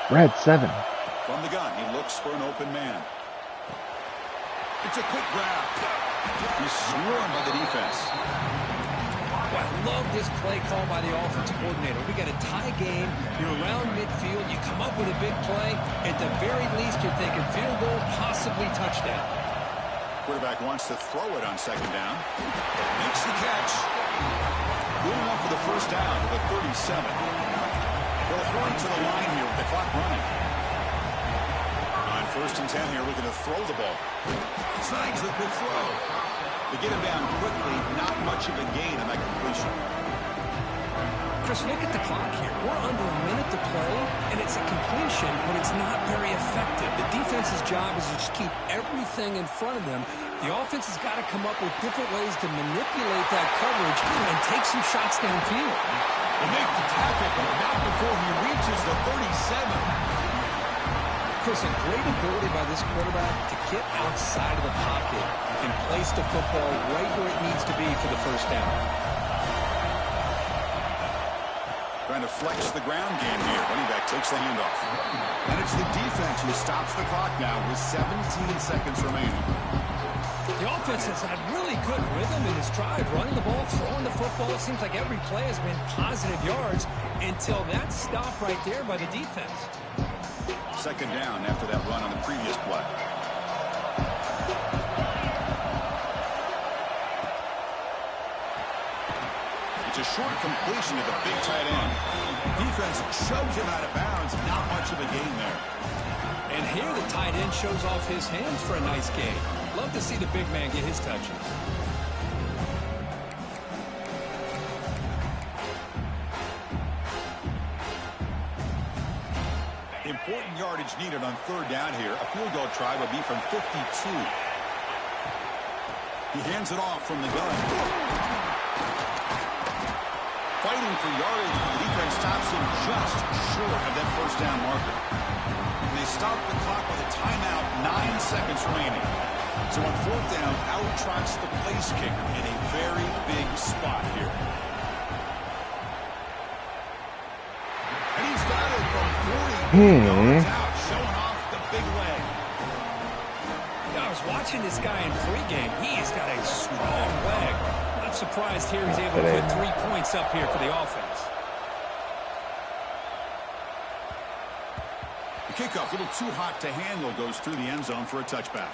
Red 7. From the gun, he looks for an open man. It's a quick grab. He's swarmed by the defense. I love this play call by the offensive coordinator. We got a tie game. You're around midfield. You come up with a big play. At the very least, you're thinking field goal, possibly touchdown. Quarterback wants to throw it on 2nd down. Makes the catch. Going off for the first down to the 37. They'll throw it to the line here with the clock running. On 1st and 10 here, looking to throw the ball. Snags the quick throw. To get him down quickly, not much of a gain on that completion. Chris, look at the clock here. We're under a minute to play, and it's a completion, but it's not very effective. The defense's job is to just keep everything in front of them. The offense has got to come up with different ways to manipulate that coverage and take some shots downfield. They make the tackle, but not before he reaches the 37. Chris, a great ability by this quarterback to get outside of the pocket and place the football right where it needs to be for the first down. Trying to flex the ground game here. Running back takes the handoff. And it's the defense who stops the clock now with 17 seconds remaining. The offense has had really good rhythm in this drive, running the ball, throwing the football. It seems like every play has been positive yards until that stop right there by the defense. 2nd down after that run on the previous play. It's a short completion to the big tight end. Defense shoves him out of bounds. Not much of a gain there. And here the tight end shows off his hands for a nice gain. Love to see the big man get his touches. Important yardage needed on 3rd down here. A field goal try would be from 52. He hands it off from the gun. Fighting for yardage, but the defense stops him just short of that first down marker. they stop the clock with a timeout, 9 seconds remaining. So on fourth down, out trots the place kicker in a very big spot here. And he's got it from 40 yards out, showing off the big leg. I was watching this guy in pregame. He has got a strong leg. Not surprised here he's able to put 3 points up here for the offense. The kickoff, a little too hot to handle, goes through the end zone for a touchback.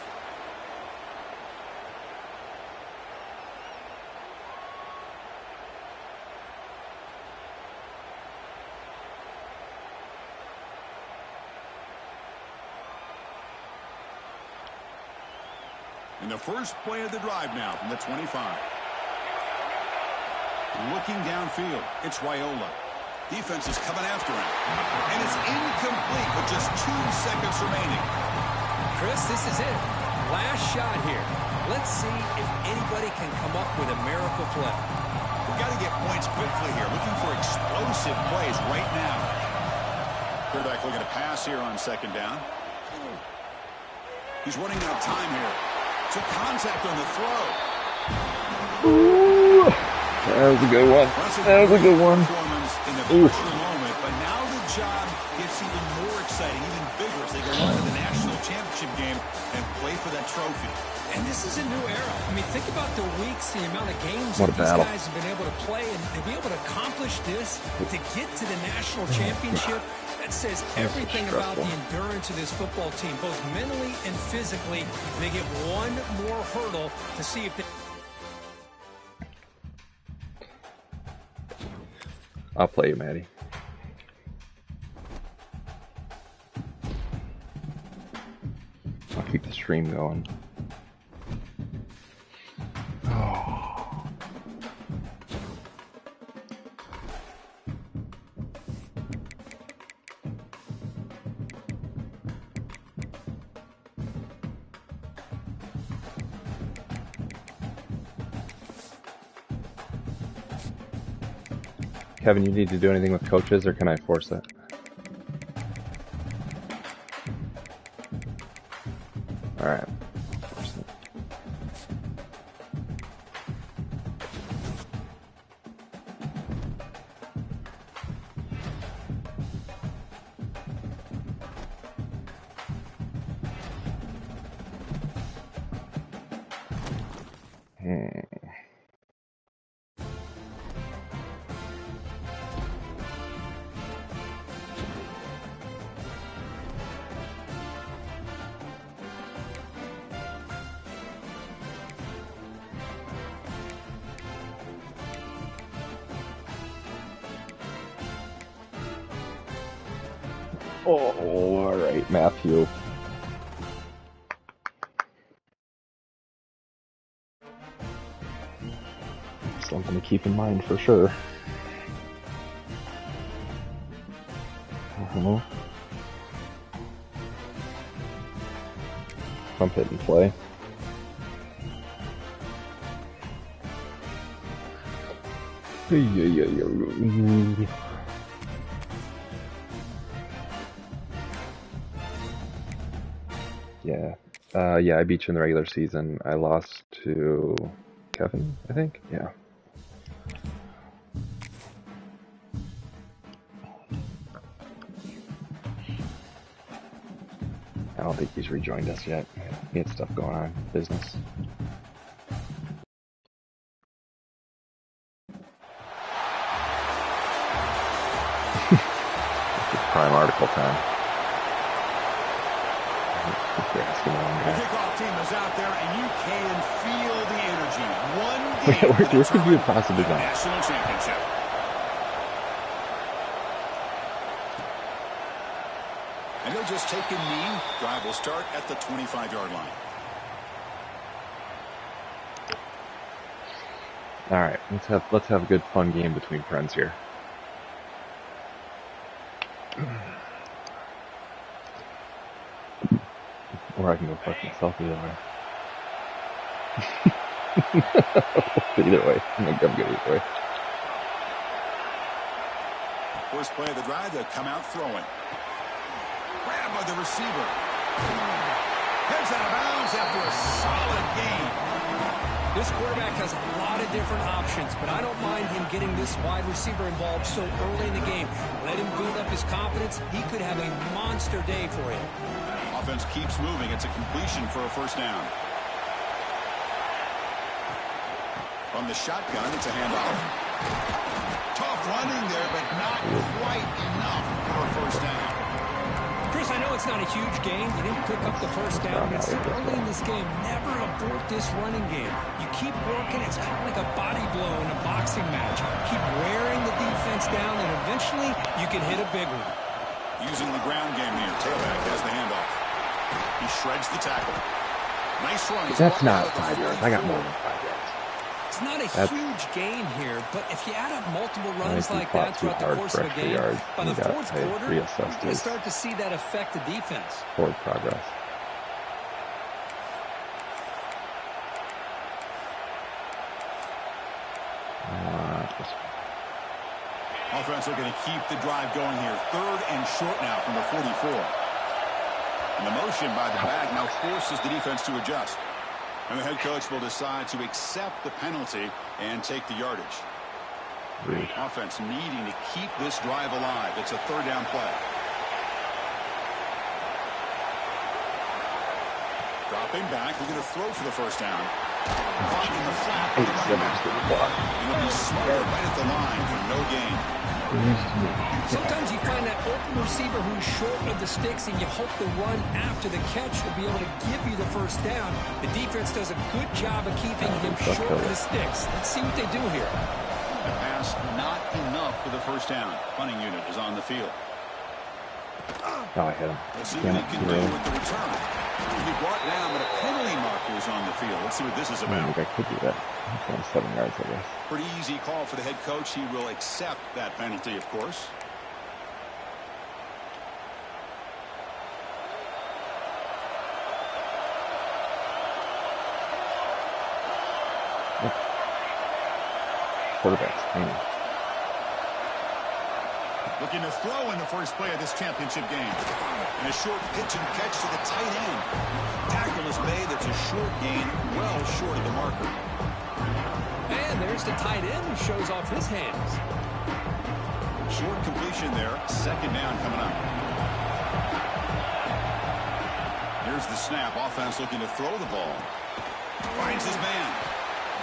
In the first play of the drive now from the 25. Looking downfield, it's Raiola. Defense is coming after him. And it's incomplete with just 2 seconds remaining. Chris, this is it. Last shot here. Let's see if anybody can come up with a miracle play. We've got to get points quickly here. Looking for explosive plays right now. Quarterback looking to pass here on second down. He's running out of time here. Took contact on the throw. Ooh, that was a good one. That was a good one. In the crucial moment, but now the job gets even more exciting, even bigger as they go on to the national championship game and play for that trophy. And this is a new era. I mean, think about the weeks, the amount of games what that these battle. guys have been able to play, and to be able to accomplish this, to get to the national championship, that says everything about the endurance of this football team, both mentally and physically. They get one more hurdle to see if they... I'll play you, Maddie. I'll keep the stream going. Oh. Kevin, you need to do anything with coaches, or can I force it? Alright. Force it. Oh, all right, Matthew. Something to keep in mind for sure. Pump it and play. Yeah. Yeah, I beat you in the regular season. I lost to Kevin, I think. Yeah. I don't think he's rejoined us yet. He had stuff going on, business. It's prime article time. The kickoff team is out there, and you can feel the energy. One game where could you possibly go? National championship. And they'll just take a knee. Drive will start at the 25-yard line. All right, let's have a good fun game between friends here. Or I can go fuck myself either way. Either way. I'm good either way. First play of the drive, they'll come out throwing. Ran him by the receiver. Heads out of bounds after a solid gain. This quarterback has a lot of different options, but I don't mind him getting this wide receiver involved so early in the game. Let him build up his confidence. He could have a monster day for him. Offense keeps moving. It's a completion for a first down. From the shotgun, it's a handoff. Tough running there, but not quite enough for a first down. Chris, I know it's not a huge game. You didn't pick up the first down, but so early in this game, never abort this running game. You keep working. It's kind of like a body blow in a boxing match. Keep wearing the defense down, and eventually you can hit a big one. Using the ground game here. Tailback has the handoff. He shreds the tackle. Nice run. That's not 5 yards. I got more than 5 yards. It's not a huge gain here, but if you add up multiple runs like that throughout the course of a game, by the fourth quarter, you're going to start to see that affect the defense. Forward progress. Offense looking to keep the drive going here. 3rd and short now from the 44. And the motion by the back now forces the defense to adjust. And the head coach will decide to accept the penalty and take the yardage. Rude. Offense needing to keep this drive alive. It's a 3rd down play. Dropping back, looking to throw for the first down. Caught in the flat. It'll be squared right at the line for no gain. Sometimes you find that open receiver who's short of the sticks, and you hope the run after the catch will be able to give you the first down. The defense does a good job of keeping him short of the sticks. Let's see what they do here. The pass not enough for the first down. Punting unit is on the field. Oh, I hit him. Let's see what he can do with the return. He'll be brought down, but a penalty marker is on the field. Let's see what this is I about. think I could do that. It's 7 yards, I guess. Pretty easy call for the head coach. He will accept that penalty, of course. Quarterbacks, man. Looking to throw in the first play of this championship game. And a short pitch and catch to the tight end. Tackle is made. It's a short gain, well short of the marker. And there's the tight end who shows off his hands. Short completion there. 2nd down coming up. Here's the snap. Offense looking to throw the ball. Finds his man.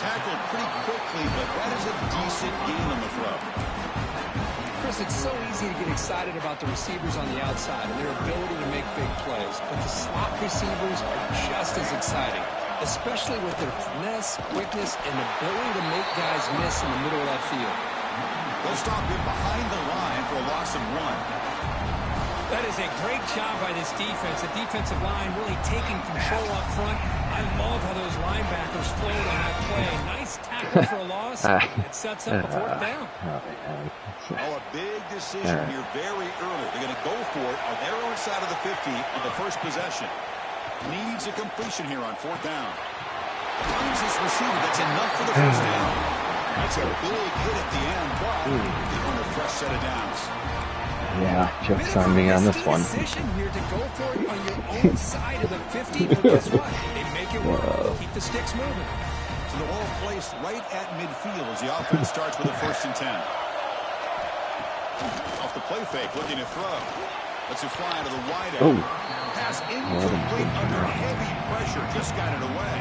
Tackled pretty quickly, but that is a decent gain on the throw. Chris, it's so easy to get excited about the receivers on the outside and their ability to make big plays, but the slot receivers are just as exciting, especially with their finesse, quickness, and ability to make guys miss in the middle of that field. They'll stop him behind the line for a loss of 1. That is a great job by this defense. The defensive line really taking control up front. I love how those linebackers flowed on that play. Nice tackle for a loss. It sets up a 4th down. Oh, a big decision here very early. They're going to go for it on their own side of the 50 on the first possession. Needs a completion here on 4th down. Finds his receiver. That's enough for the first down. That's a big hit at the end, but on a fresh set of downs. Yeah, joke's on me on this one. Decision here to go for it on your own side of the 50, but guess what? They make it work. Keep the sticks moving. So the ball placed right at midfield as the offense starts with a 1st and 10. Off the play fake, looking to throw. Lets it fly to the wide end. Pass incomplete under heavy pressure. Just got it away.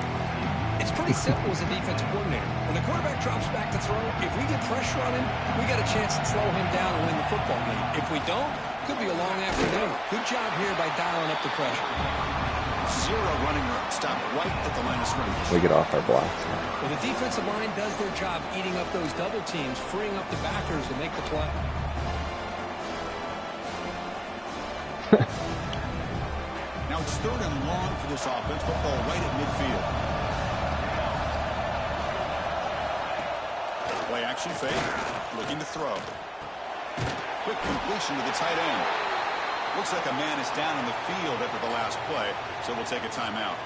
It's pretty simple as a defensive coordinator. When the quarterback drops back to throw, if we get pressure on him, we got a chance to slow him down and win the football game. If we don't, could be a long afternoon. Good job here by dialing up the pressure. 0 running room. Stop right at the line of scrimmage. We get off our blocks. Well, the defensive line does their job eating up those double teams, freeing up the backers to make the play. Now it's 3rd and long for this offense. Football right at midfield. Play action fake. Looking to throw. Quick completion to the tight end. Looks like a man is down in the field after the last play, so we'll take a timeout.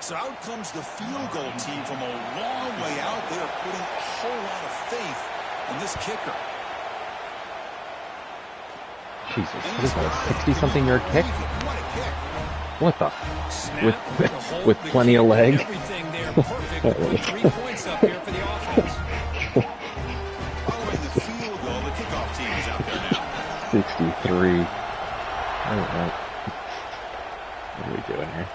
So out comes the field goal team from a long way out. They are putting a whole lot of faith in this kicker. Jesus, what is that, a 60-something yard kick? What a kick. What the? Snap, With plenty of leg? Everything there perfect. Put 3 points up here for the offense. Following the field goal, the kickoff team is out there now. 63. All right. What are we doing here?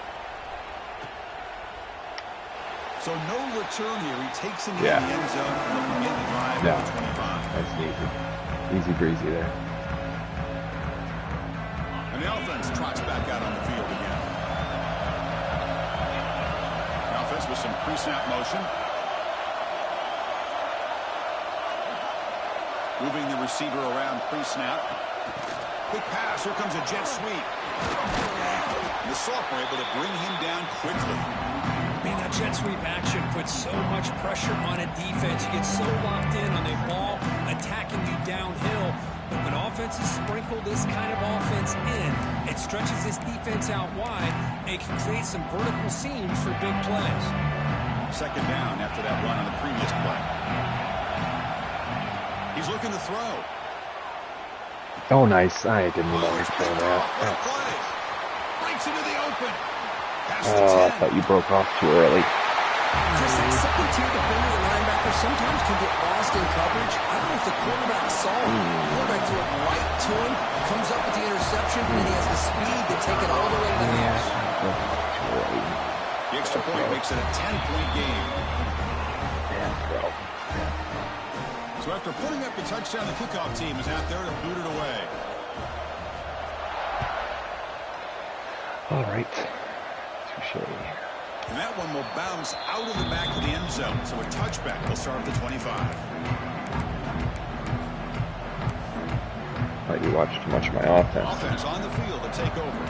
So no return here. He takes him Yeah. in the end zone and looking in the drive Yeah. at the 25. That's easy. Easy breezy there. And the offense trots back out on the field again. The offense with some pre-snap motion. Moving the receiver around pre-snap. Quick pass. Here comes a jet sweep. And the sophomore able to bring him down quickly. Man, that jet sweep action puts so much pressure on a defense. You get so locked in on the ball attacking you downhill. But when offenses sprinkle this kind of offense in, it stretches this defense out wide and it can create some vertical seams for big plays. Second down after that run on the previous play. He's looking to throw. Oh, nice. I didn't even know he throw that. What a play. Breaks into the open. Pass to Oh, I 10. thought you broke off too early. Chris, that second-tier defender and linebacker sometimes can get lost in coverage. I don't know if the quarterback saw him. The quarterback threw it right to him, comes up with the interception, and he has the speed to take it all the way to the house. The extra point makes it a 10-point game. Damn, bro. So after putting up the touchdown, the kickoff team is out there to boot it away. All right. Touche. And that one will bounce out of the back of the end zone. So a touchback will start at the 25. Thought you watched too much of my offense. Offense on the field to take over.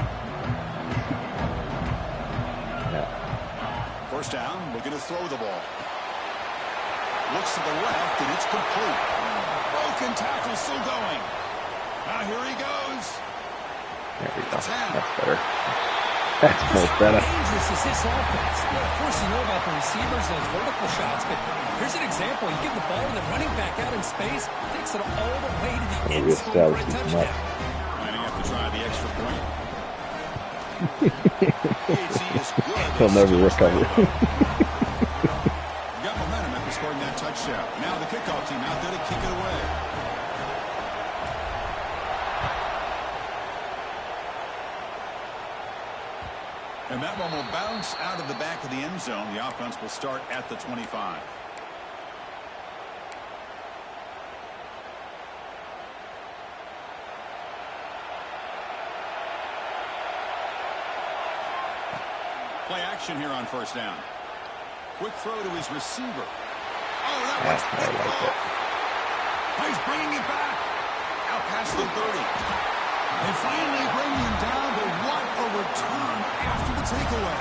Yeah. First down, looking to throw the ball. Looks to the left, and it's complete. Broken tackle still going. Now here he goes. There we go. That's better. That's much better. How dangerous is this offense? Yeah, of course, you know about the receivers, those vertical shots, but here's an example. You give the ball to the running back out in space, takes it all the way to the end zone for a touchdown. Lining up to try the extra point. He'll never recover. Got momentum after scoring that touchdown. Now the kickoff team out there to kick it away. And that one will bounce out of the back of the end zone. The offense will start at the 25. Play action here on first down. Quick throw to his receiver. Oh, that one's picked off. He's bringing it back. Out past the 30. They finally bring him down, but what a return after the takeaway.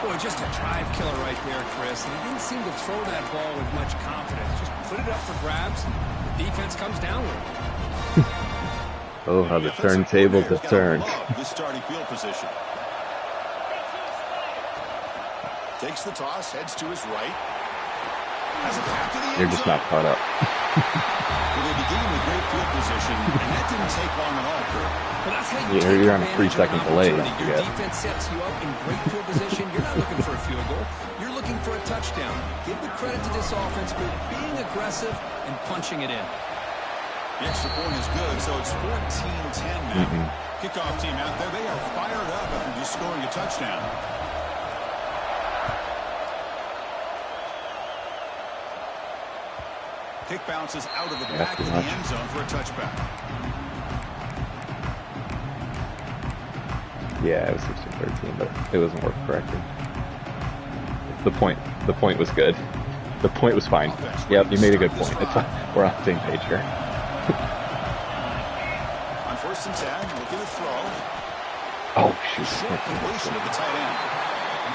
Boy, just a drive killer right there, Chris. And he didn't seem to throw that ball with much confidence. Just put it up for grabs, and the defense comes down with it. Oh, how the turntables have turned. This starting field position. Takes the toss, heads to his right. Has a tap to the end You're just zone. not caught up. Well, they began with great field position, and that didn't take long at all, Kurt. Well, that's how Yeah, take you're on a advantage of 3-second an delay, opportunity. you Your get. defense sets you up in great field position. You're not looking for a field goal. You're looking for a touchdown. Give the credit to this offense for being aggressive and punching it in. The extra point is good, so it's 14-10 now. Kickoff team out there, they are fired up after just scoring a touchdown. Kick bounces out of the back of the end zone for a touchback. Yeah, it was 16-13, but it wasn't worth correcting. The point was good. The point was fine. Yep, you made a good point. We're on the same page here. On first and 10, looking to throw. Oh, shoot. Short completion of the tight end.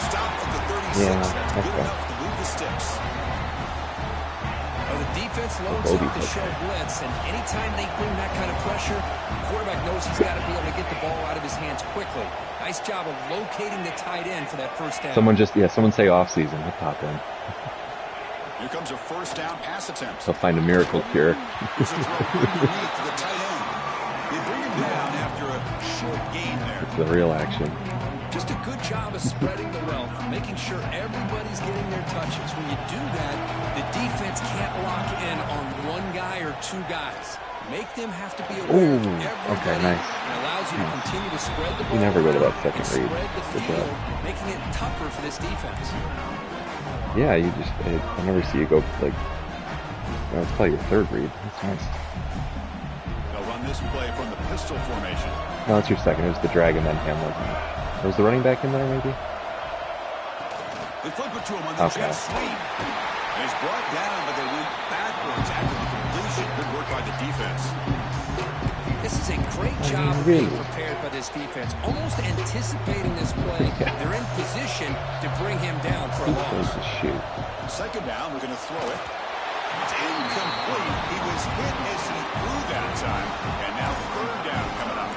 Stop at the 36. Yeah, That's good okay. enough to move the sticks. Well, the defense loads up to show blitz, and anytime they bring that kind of pressure, the quarterback knows he's got to be able to get the ball out of his hands quickly. Nice job of locating the tight end for that first down. Someone say off season. He'll pop in. Here comes a first down pass attempt. He'll find a miracle cure. Here's a throw underneath to the tight end. The down after a short gain there. It's the real action. Just a good job of spreading the wealth, making sure everybody's getting their touches. When you do that, the defense can't lock in on one guy or two guys. Make them have to be aware of everybody. Okay, nice. It allows you to continue to spread the ball. You never go to that second and read. spread the field, making it tougher for this defense. Yeah, I never see you go like. Well, it's probably your third read. That's nice. They'll run this play from the pistol formation. No, it's your second. It was the drag and then him, wasn't it? Was the running back in there, maybe? They flip it to him on the jet sweep. And he's brought down, but they went backwards after the completion. Good work by the defense. This is a great job of being prepared by this defense. Almost anticipating this play. They're in position to bring him down for a loss. Shoot. Second down, we're going to throw it. It's incomplete. He was hit as he threw that time. And now third down coming up.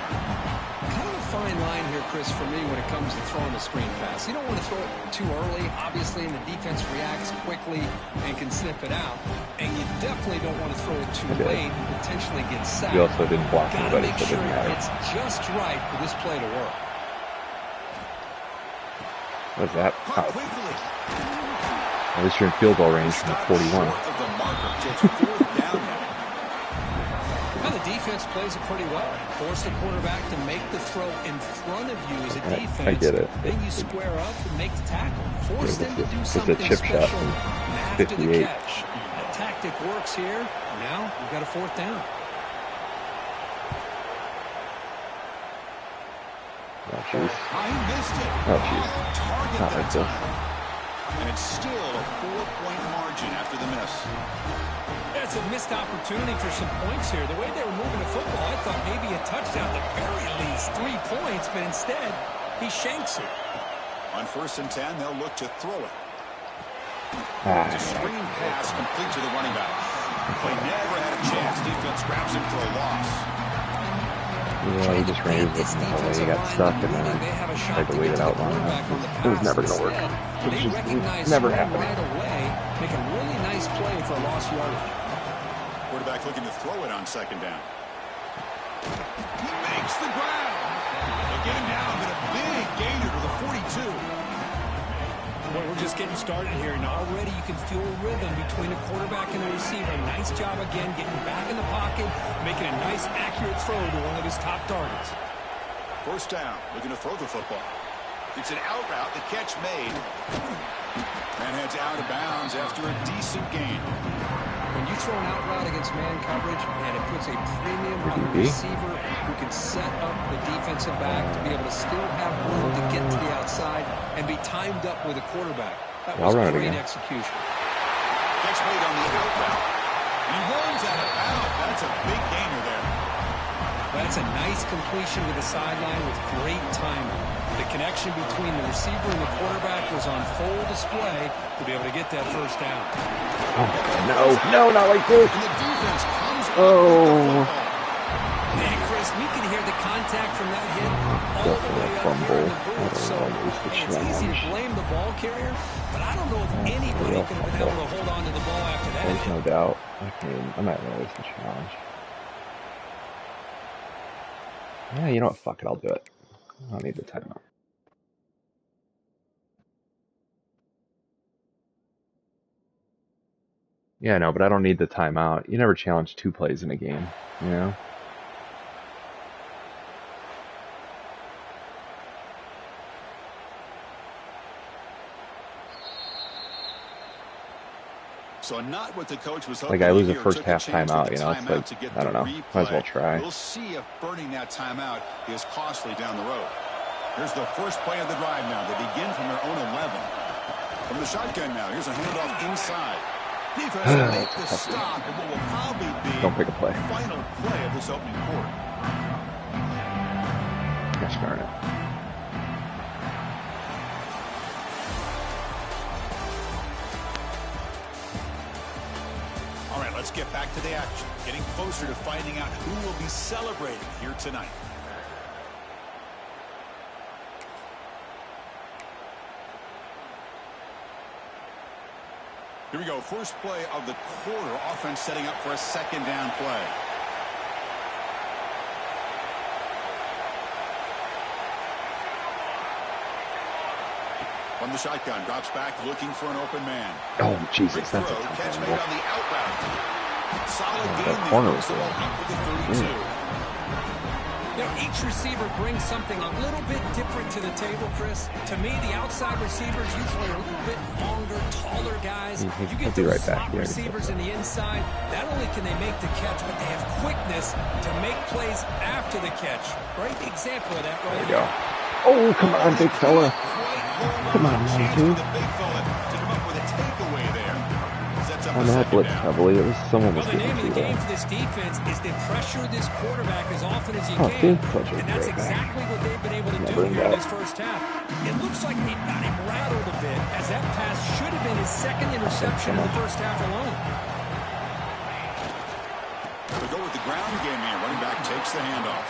Kind of a fine line here, Chris, for me when it comes to throwing the screen pass. You don't want to throw it too early, obviously, and the defense reacts quickly and can sniff it out. And you definitely don't want to throw it too late and potentially get sacked. You also didn't block Gotta anybody, make so it sure didn't matter. it's just right for this play to work. What's that? Caught quickly. At least you're in field goal range from the 41. Well, the defense plays it pretty well. Force the quarterback to make the throw in front of you as a defense. I get it. Then you square up and make the tackle. Force them to do It's something a chip shot special from after the 58. catch. That tactic works here. Now we've got a fourth down. Oh, jeez. He missed it. Oh, jeez. Target Not that like this. time. And it's still a 4-point margin after the miss. That's a missed opportunity for some points here. The way they were moving the football, I thought maybe a touchdown, at the very least 3 points, but instead, he shanks it. On 1st and 10, they'll look to throw it. Ah, It's a screen pass complete to the running back. Play never had a chance. Defense grabs him for a loss. yeah, he just ran his the whole way. He got stuck and then tried to wait it out long enough. It was never going to work. It was never happening. Right away, make a really nice play for lost yardage. Quarterback looking to throw it on 2nd down. He makes the ground. They get him down, but a big gainer to the 42. Boy, we're just getting started here, and already you can feel a rhythm between the quarterback and the receiver. Nice job again, getting back in the pocket, making a nice, accurate throw to one of his top targets. 1st down, looking to throw the football. It's an out route, the catch made. And heads out of bounds after a decent gain. When you throw an out route against man coverage, and it puts a premium on the receiver who can set up the defensive back to be able to still have room to get to the outside and be timed up with a quarterback. That was great execution. Catch made on the out route. And he runs out of bounds. That's a big gainer there. That's a nice completion to the sideline with great timing. The connection between the receiver and the quarterback was on full display to be able to get that 1st down. Oh, no, not like this. And the defense comes Oh. Man, Chris, we can hear the contact from that hit all the way up here in the booth. So it's easy to blame the ball carrier, but I don't know if anybody could have been able to hold on to the ball after that. There's no doubt. I'm not going to waste the challenge. Yeah, you know what? Fuck it. I'll do it. I don't need the timeout. Yeah, no, but I don't need the timeout. You never challenge 2 plays in a game, you know? So not what the coach was like I lose the first half timeout, you know, it's like, I don't know, might as well try. We'll see if burning that timeout is costly down the road. Here's the first play of the drive now. They begin from their own 11. From the shotgun now, here's a handoff inside. Defense will make the stop and what will probably be Don't pick a play. the final play of this opening quarter. Gosh darn it. All right, let's get back to the action. Getting closer to finding out who will be celebrating here tonight. Here we go. First play of the quarter. Offense setting up for a 2nd down play. From the shotgun, drops back looking for an open man. Oh, Jesus, Quick that's a throw, tough catch made angle. on the out route. Solid Oh, gain that there. corner Moves the was ball up with the 32. You know, each receiver brings something a little bit different to the table, Chris. To me, the outside receivers usually are a little bit longer, taller guys. You He'll get be those right back. slot He already receivers said in the inside. Not only can they make the catch, but they have quickness to make plays after the catch. Great example of that right There we here. go. Oh, come on, big fella. Come on, man, The too. big fella to come up with a takeaway there. Sets up On a that second blitz down. heavily, it was someone Well, was the name getting of the to game that. for this defense is to pressure this quarterback as often as you Oh, can. big pressure And that's right back. exactly what they've been able to do Never here in got. this first half. It looks like they've got him rattled a bit, as that pass should have been his second interception in the first half alone. We go with the ground game here. Running back takes the handoff.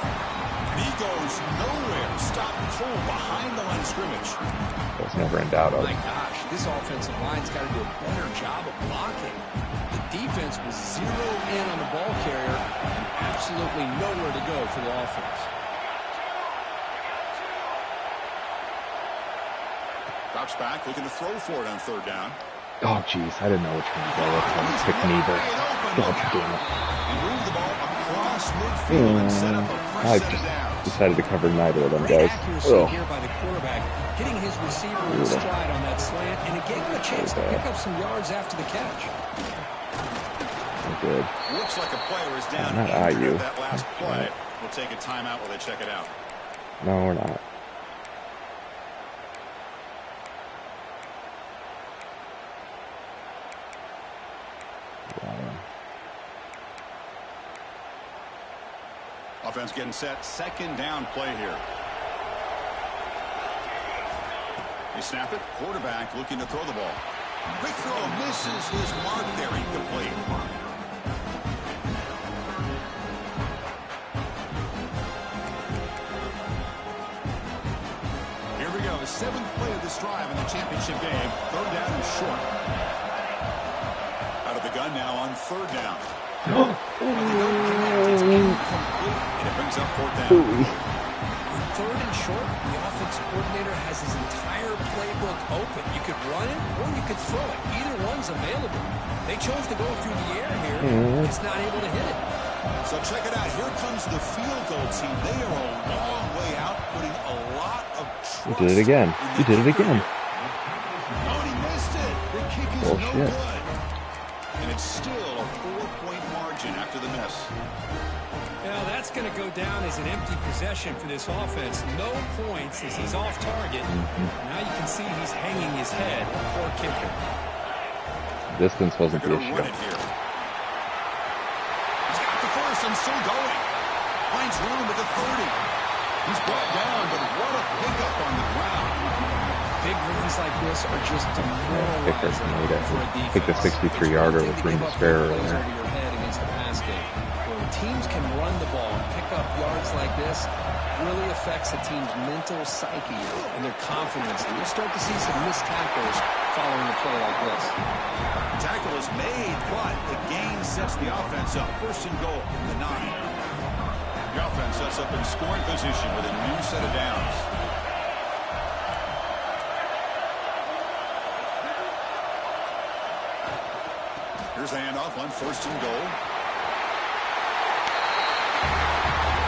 And he goes nowhere. Stop cold behind the line of scrimmage. That was never in doubt of. My gosh, this offensive line's got to do a better job of blocking. The defense was zeroed in on the ball carrier and absolutely nowhere to go for the offense. Drops back, looking to throw for it on third down. Oh, jeez, I didn't know which one to go with. I just picked neither. God damn it. He moved the ball across midfield and set up a fresh I set of just downs. decided to cover neither of them, Great guys. accuracy Ugh. here by the quarterback, hitting his receiver in stride on that slant, and it gave him a chance to pick up some yards after the catch. Good. Looks like a player is down Not injured IU. that last play. We'll take a timeout while they check it out. No, we're not. Offense getting set. Second down play here. They snap it. Quarterback looking to throw the ball. Quick throw misses his mark there. Incomplete. Here we go. The seventh play of this drive in the championship game. Third down and short. Out of the gun now on third down. And it brings up fourth down. On third and short, the offense coordinator has his entire playbook open. You could run it or you could throw it. Either one's available. They chose to go through the air here. It's not able to hit it. So check it out. Here comes the field goal team. They are a long way out, putting a lot of trust. You did it again. You did it again. Oh, and he missed it. The kick is Bullshit. no good. And it's still a 4-point margin after the miss. Well, that's going to go down as an empty possession for this offense. No points as he's off target. Now you can see he's hanging his head. Poor kicker. Distance wasn't They're the going to run issue. it here. He's got the first and still going. Finds room at the 30. He's brought down, but what a pickup on the ground. Big runs like this are just Kicker demoralizing made for a it. defense. Picked a 63-yarder with room to spare Plays earlier. over your head against the pass game. When teams can run the ball and pick up yards like this, really affects a team's mental psyche and their confidence. And you'll start to see some missed tackles following a play like this. The tackle is made, but the gain sets the offense up. First and goal from the 9. The offense sets up in scoring position with a new set of downs. Here's the handoff on first and goal.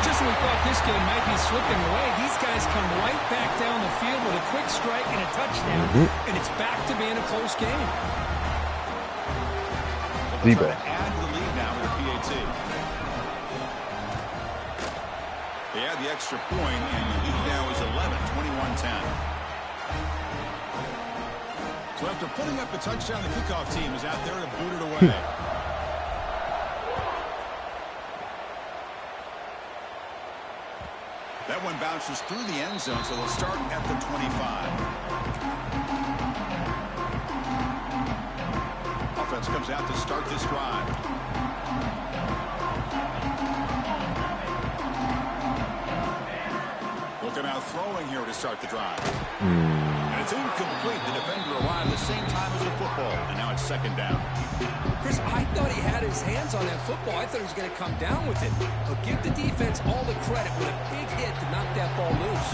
Just when we thought this game might be slipping away, these guys come right back down the field with a quick strike and a touchdown, and it's back to being a close game. They'll try to add to the lead now with a PAT. They add the extra point, and the lead now is 11, 21-10. So after putting up a touchdown, the kickoff team is out there to boot it away. That one bounces through the end zone, so they'll start at the 25. Offense comes out to start this drive. Looking out throwing here to start the drive. And it's incomplete. The defender arrived the same time as the football, and now it's second down. Chris, I thought he had his hands on that football. I thought he was going to come down with it. But give the defense all the credit with a big hit to knock that ball loose.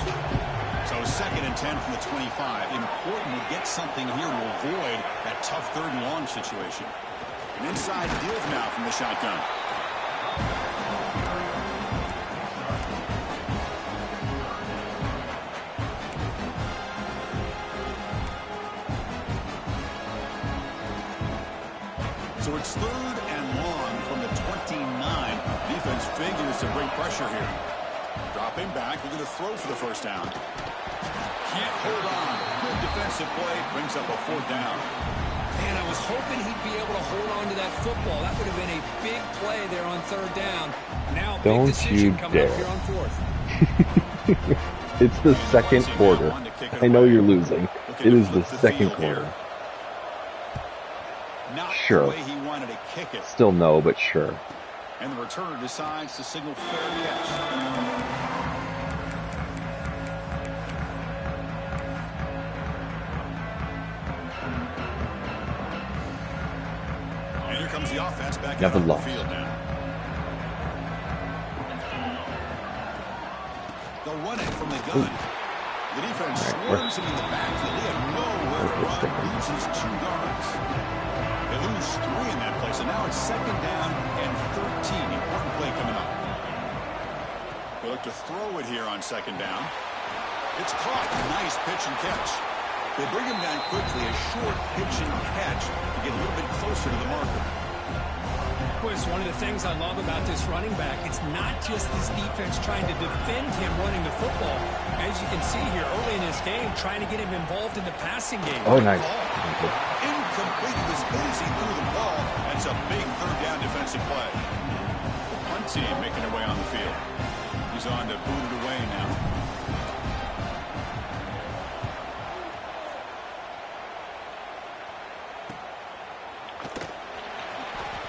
So 2nd and 10 from the 25. Important to get something here to avoid that tough 3rd and long situation. An inside deal now from the shotgun. So it's 3rd and long from the 29. Defense figures to bring pressure here. Dropping back, they're going to throw for the 1st down. Can't hold on. Good defensive play, brings up a 4th down. Man, I was hoping he'd be able to hold on to that football. That would have been a big play there on 3rd down. Now, Don't big decision you coming dare. up here on 4th. It's the 2nd quarter. I know you're losing. It is the 2nd quarter. Not Sure. the way he wanted to kick it. Still no, but sure. And the returner decides to signal fair catch. And here comes the offense back out on the field now. They'll run it from the gun. The defense swarms him in the backfield. They have nowhere to run. Loses 2 yards. They lose 3 in that play. So now it's 2nd down and 13. Important play coming up. They look to throw it here on 2nd down. It's caught. Nice pitch and catch. They bring him down quickly. A short pitch and catch to get a little bit closer to the marker. Boy, it's one of the things I love about this running back. It's not just this defense trying to defend him running the football. As you can see here early in this game, trying to get him involved in the passing game. Oh, nice. Incomplete as easy through the ball. That's a big 3rd down defensive play. The punt team making their way on the field. He's on to boot it away now.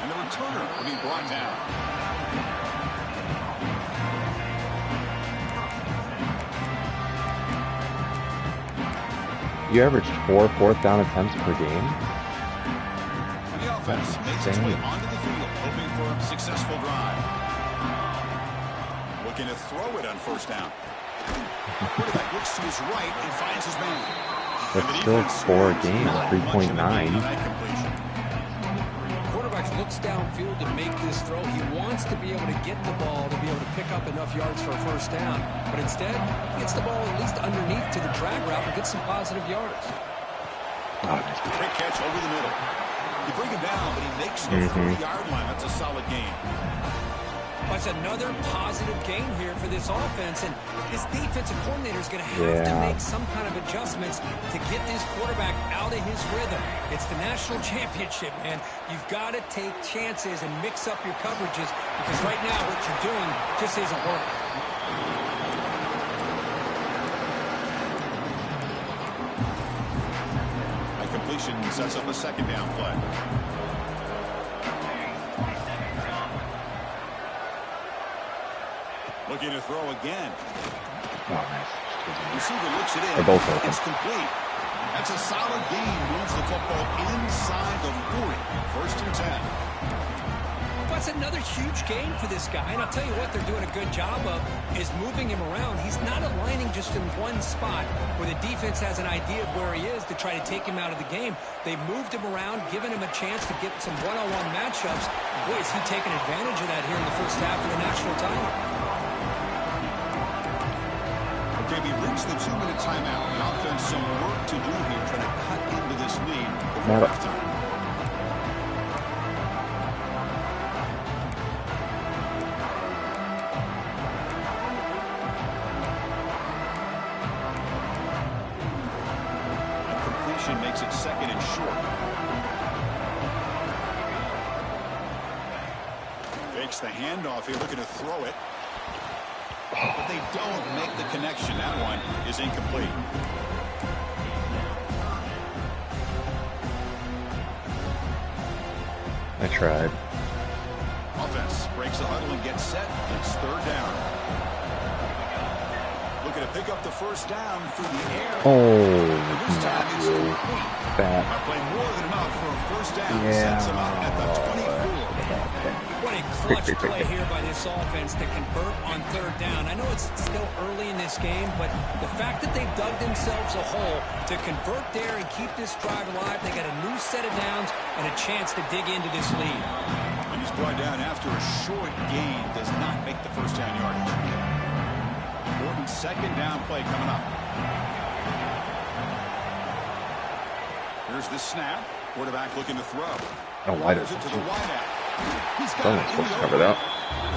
And the returner will be brought down. You averaged 4 4th down attempts per game? And the offense makes its way onto the field, hoping for a successful drive. Looking to throw it on 1st down. Quarterback looks to his right and finds his man. That's still 4 a game, 3.9. Looks downfield to make this throw. He wants to be able to get the ball to be able to pick up enough yards for a 1st down. But instead, he gets the ball at least underneath to the drag route and gets some positive yards. Quick catch over the middle. You bring him down, but he makes the 3-yard line. That's a solid gain. That's another positive gain here for this offense, and this defensive coordinator is going to have to make some kind of adjustments to get this quarterback out of his rhythm. It's the national championship, man. You've got to take chances and mix up your coverages, because right now what you're doing just isn't working. That completion sets up a 2nd down play. Looking to throw again. Oh, nice. Receiver looks it in. They're both open. It's complete. That's a solid gain. Moves the football inside the 40. 1st and 10. That's another huge gain for this guy. And I'll tell you what they're doing a good job of is moving him around. He's not aligning just in one spot where the defense has an idea of where he is to try to take him out of the game. They moved him around, given him a chance to get some one-on-one matchups. Boy, is he taking advantage of that here in the 1st half of the national title. Okay, we reached the 2-minute timeout. The offense some work to do here, trying to cut into this lead before halftime. That completion makes it 2nd and short. Fakes the handoff here, looking to throw it. But they don't make the connection. That one is incomplete. I tried. Offense breaks the huddle and gets set. It's 3rd down. Looking to pick up the first down through the air. Oh, This time not it's really. complete. Bad. I play more than enough for a first down. Yeah. Sets him up at the 24. What a clutch play here by this offense to convert on third down. I know it's still early in this game, but the fact that they've dug themselves a hole to convert there and keep this drive alive, they got a new set of downs and a chance to dig into this lead. And he's brought down after a short gain. Does not make the first down yardage. Important second down play coming up. Here's the snap. Quarterback looking to throw. Oh, wide Fires it to the open. wideout. He's got Someone's it in supposed the to cover that. open.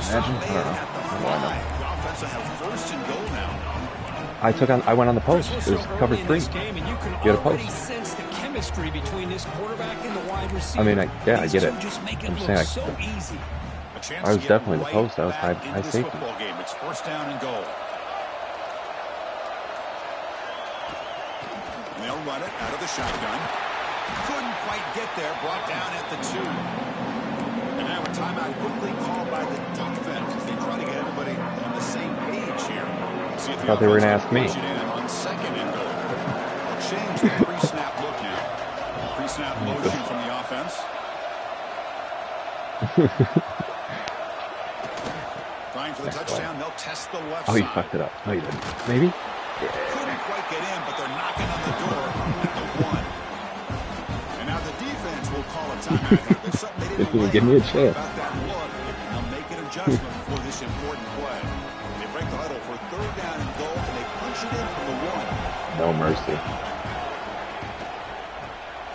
Imagine. I don't know. At the Why not? 5. The offense will have first and goal now. I went on the post. It was covered free. Game, and you can You had a already post. sense the chemistry between this quarterback and the wide receiver. I mean, I get These it. two just make it I'm look saying so easy. A chance I was to get definitely the right post. I was back high into this safety. football game. It's first down and goal. They'll run it out of the shotgun. Couldn't quite get there. Brought down at the 2. And now a timeout quickly called by the defense as they try to get everybody on the same page here. See if I thought they were going to offense ask me. push it in on second and goal. They'll change the pre-snap look now. Pre-snap motion from the offense. Trying for the touchdown. They'll test the left Oh, you side. fucked it up. No, you didn't. Maybe? Couldn't quite get in, but they're knocking on the door at the 1. And now the defense will call a timeout here. There's something they didn't Give me a chance. about that look. They'll make an adjustment for this important play. They break the huddle for third down and goal, and they punch it in from the 1. No mercy.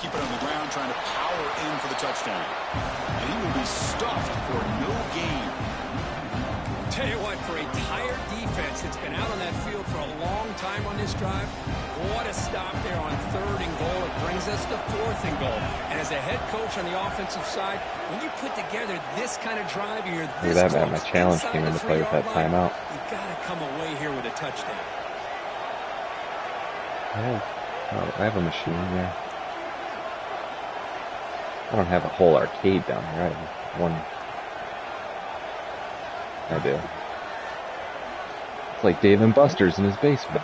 Keep it on the ground, trying to power in for the touchdown. And he will be stuffed for no gain. Tell you what, for a tired defense that's been out on that field for a long time on this drive, what a stop there on third and goal. It brings us to fourth and goal. And as a head coach on the offensive side, when you put together this kind of drive, you're this Look at that, man. close My challenge inside came the into play with that 3-yard line, timeout. you got to come away here with a touchdown. I have a machine, yeah. I don't have a whole arcade down here. I have one. I do. It's like Dave and Buster's in his basement.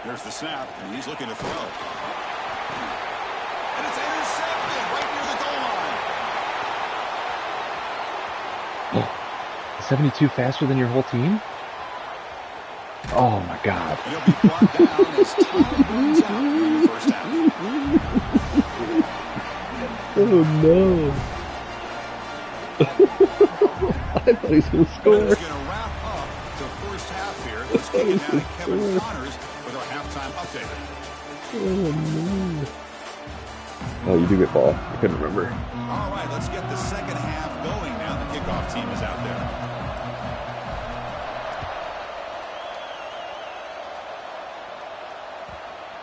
There's the snap, and he's looking to throw. And it's intercepted right near the goal line. 72 faster than your whole team? Oh my god. And he'll be brought down as time runs out in the first half. Oh no. I thought he was going to It's score. going to wrap up the first half here. Let's kick it down to Kevin Connors with our halftime update. Oh no. Oh, you do get ball. I couldn't remember. All right, let's get the second half going now. The kickoff team is out there.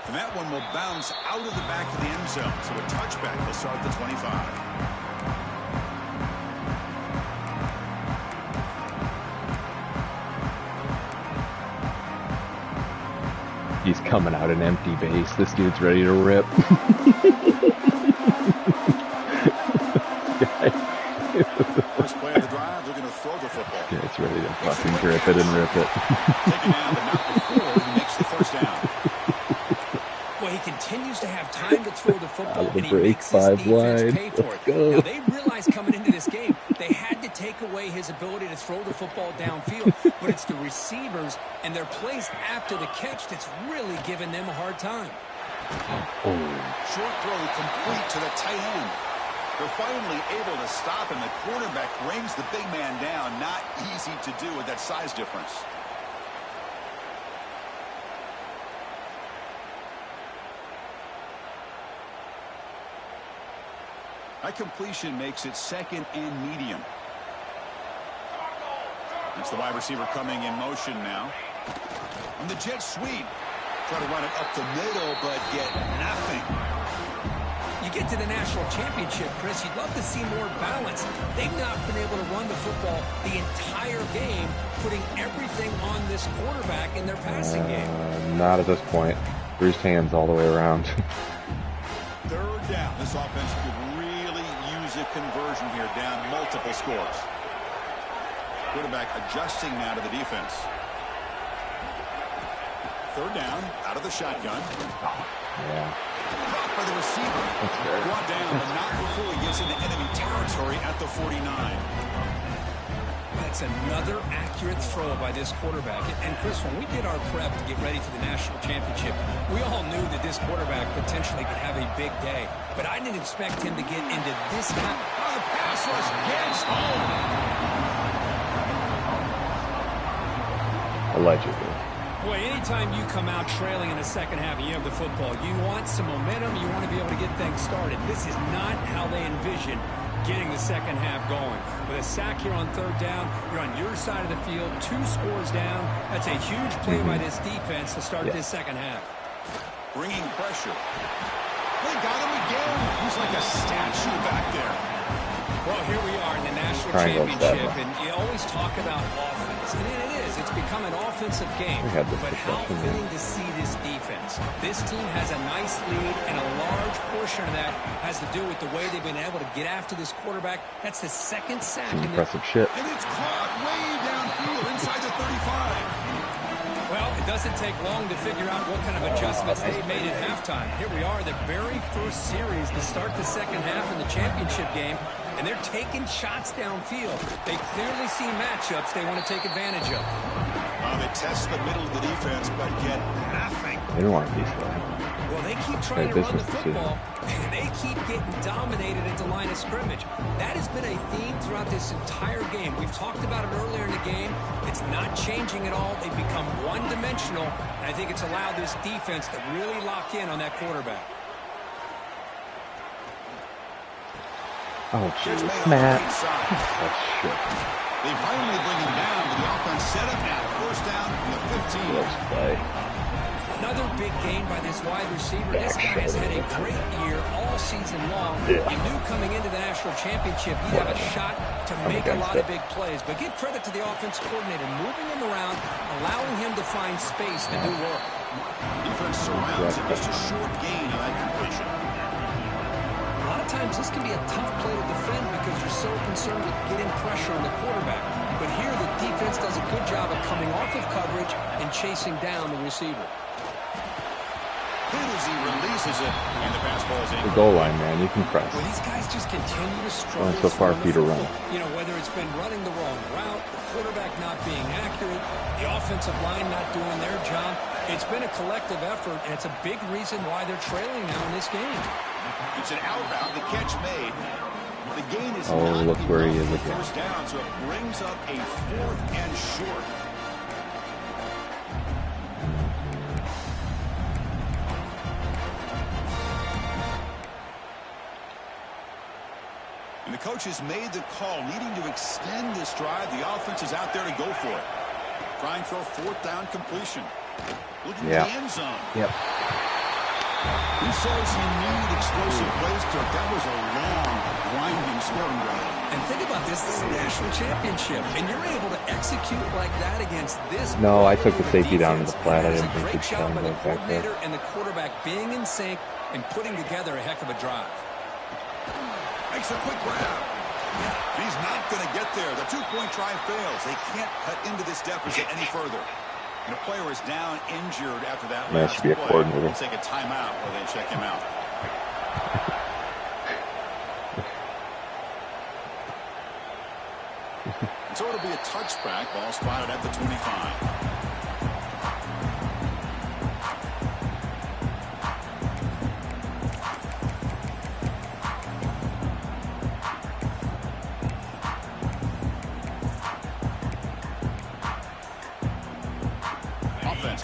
And that one will bounce out of the back of the end zone. So a touchback will start the 25. He's coming out an empty base. This dude's ready to rip. First play of the drive, they're going to throw the football. Yeah, it's ready to fucking grip it and rip it. Taken down, but not before he makes the first down. Well, he continues to have time to throw the football, Out of the and he break, makes his 5 defense wide. pay for Let's it. go. Now, they realized coming into this game, they had to take away his ability to throw the football downfield, but it's the receivers and their plays after the catch that's really giving them a hard time. Short throw complete to the tight end. They're finally able to stop him. The quarterback brings the big man down. Not easy to do with that size difference. That completion makes it second and medium. That's the wide receiver coming in motion now. And the jet sweep. Try to run it up the middle, but get nothing. You get to the national championship, Chris, you'd love to see more balance. They've not been able to run the football the entire game, putting everything on this quarterback in their passing game. Not at this point. Bruised hands all the way around. Third down. This offense could really use a conversion here, down multiple scores. Quarterback adjusting now to the defense. Third down, out of the shotgun. Yeah. Caught by the receiver. Brought down, but not before he gets into enemy territory at the 49. That's another accurate throw by this quarterback. And Chris, when we did our prep to get ready for the national championship, we all knew that this quarterback potentially could have a big day. But I didn't expect him to get into this kind of... Oh, the pass rush gets home. Allegedly. Boy, anytime you come out trailing in the second half and you have the football, you want some momentum, you want to be able to get things started. This is not how they envision getting the second half going. With a sack here on third down, you're on your side of the field, 2 scores down. That's a huge play by this defense to start this second half. Bringing pressure. They got him again. He's like a statue back there. Well, here we are in the national championship, and you always talk about offense. And it is. It's become an offensive game. But how fitting to see this defense. This team has a nice lead, and a large portion of that has to do with the way they've been able to get after this quarterback. That's the second sack. Impressive shit. And it's caught way downfield inside the 35. Well, it doesn't take long to figure out what kind of adjustments they made at halftime. Here we are, the very first series to start the second half in the championship game, and they're taking shots downfield. They clearly see matchups they want to take advantage of. They test the middle of the defense, but get nothing. They don't want to be slow. Well, they keep trying to run the football, and they keep getting dominated at the line of scrimmage. That has been a theme throughout this entire game. We've talked about it earlier in the game. It's not changing at all. They've become one-dimensional, and I think it's allowed this defense to really lock in on that quarterback. Oh, jeez, Matt. That's shit. They finally bring him down, but the offense set up now. First down from the 15. Let's play. Another big gain by this wide receiver. This guy has had a great year all season long. You knew coming into the national championship he'd have a shot to make a lot of big plays. But give credit to the offense coordinator, moving him around, allowing him to find space to do work. Defense surrounds it, just a short gain on that completion. A lot of times this can be a tough play to defend because you're so concerned with getting pressure on the quarterback. But here the defense does a good job of coming off of coverage and chasing down the receiver. Hit as he releases it, and the pass ball is in. The goal line, man, you can press. Well, these guys just continue to struggle. So far for you to run. You know, whether it's been running the wrong route, the quarterback not being accurate, the offensive line not doing their job, it's been a collective effort, and it's a big reason why they're trailing now in this game. It's an out route, the catch made. The gain is look where he is again. First down, so it brings up a 4th and short. And the coach has made the call, needing to extend this drive. The offense is out there to go for it. Trying for a 4th down completion. Looking at the end zone. Yep. He says he needed explosive plays, Kirk. That was a long, winding scoring drive. And think about this. This is a national championship, and you're able to execute like that against this. No, I took the safety down to the flat. I It's didn't a think great he'd job come by the back there. coordinator and the quarterback being in sync and putting together a heck of a drive. Makes a quick grab. He's not going to get there. The 2-point try fails. They can't cut into this deficit any further. And the player is down injured after that last should be a play. coordinator. We'll take a timeout while they check him out. So it'll be a touchback. Ball spotted at the 25.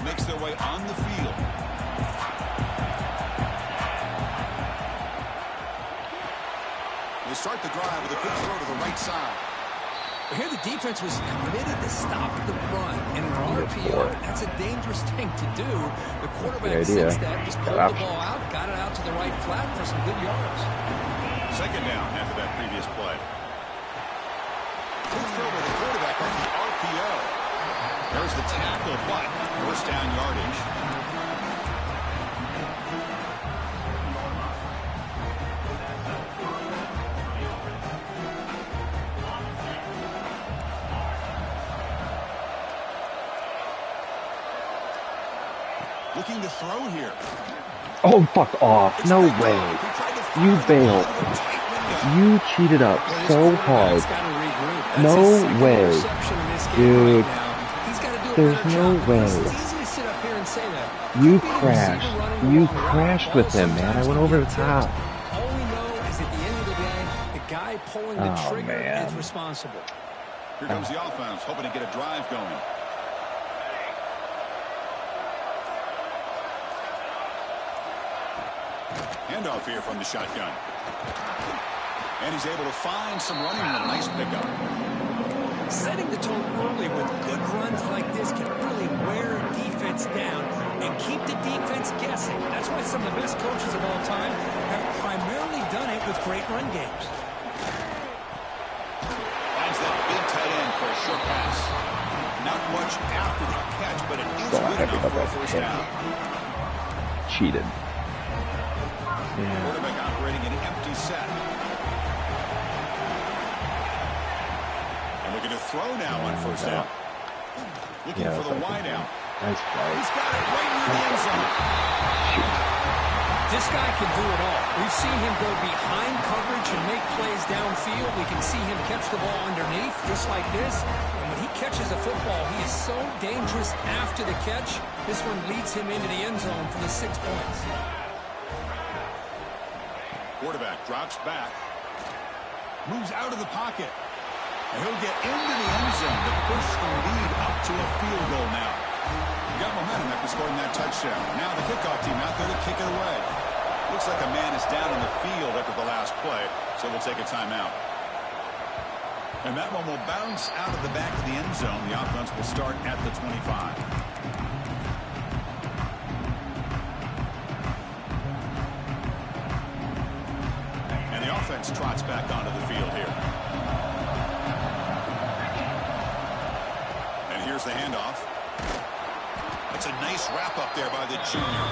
Makes their way on the field. They start the drive with a quick throw to the right side. Here the defense was committed to stop the run. And in an RPO, that's a dangerous thing to do. The quarterback sensed that, just pulled the ball out, got it out to the right flat for some good yards. Second down after that previous play. Quick throw by the quarterback on the RPO. There's the tackle, but first down yardage. Looking to throw here. Oh, fuck off. No way. You bailed. You cheated up so hard. No way. Dude. There's no way. You crashed. You crashed with him, man. I went over the top. All we know is at the end of the day, the guy pulling the trigger is responsible. Here comes the offense, hoping to get a drive going. Handoff here from the shotgun. And he's able to find some running room. Nice pickup. Setting the tone early with good runs like this can really wear a defense down and keep the defense guessing. That's why some of the best coaches of all time have primarily done it with great run games. Finds that big tight end for a short pass. Not much after the catch, but it is good enough for a first down. Cheated. Quarterback operating an empty set. And looking to throw now on first down. Looking for the wide out. Nice play. He's got it right near the end zone. This guy can do it all. We've seen him go behind coverage and make plays downfield. We can see him catch the ball underneath, just like this. And when he catches a football, he is so dangerous after the catch. This one leads him into the end zone for the 6 points. Quarterback drops back. Moves out of the pocket. And he'll get into the end zone to push the lead up to a field goal now. You got momentum after scoring that touchdown. Now the kickoff team out there to kick it away. Looks like a man is down in the field after the last play, so we'll take a timeout. And that one will bounce out of the back of the end zone. The offense will start at the 25. Offense trots back onto the field here. And here's the handoff. It's a nice wrap up there by the junior.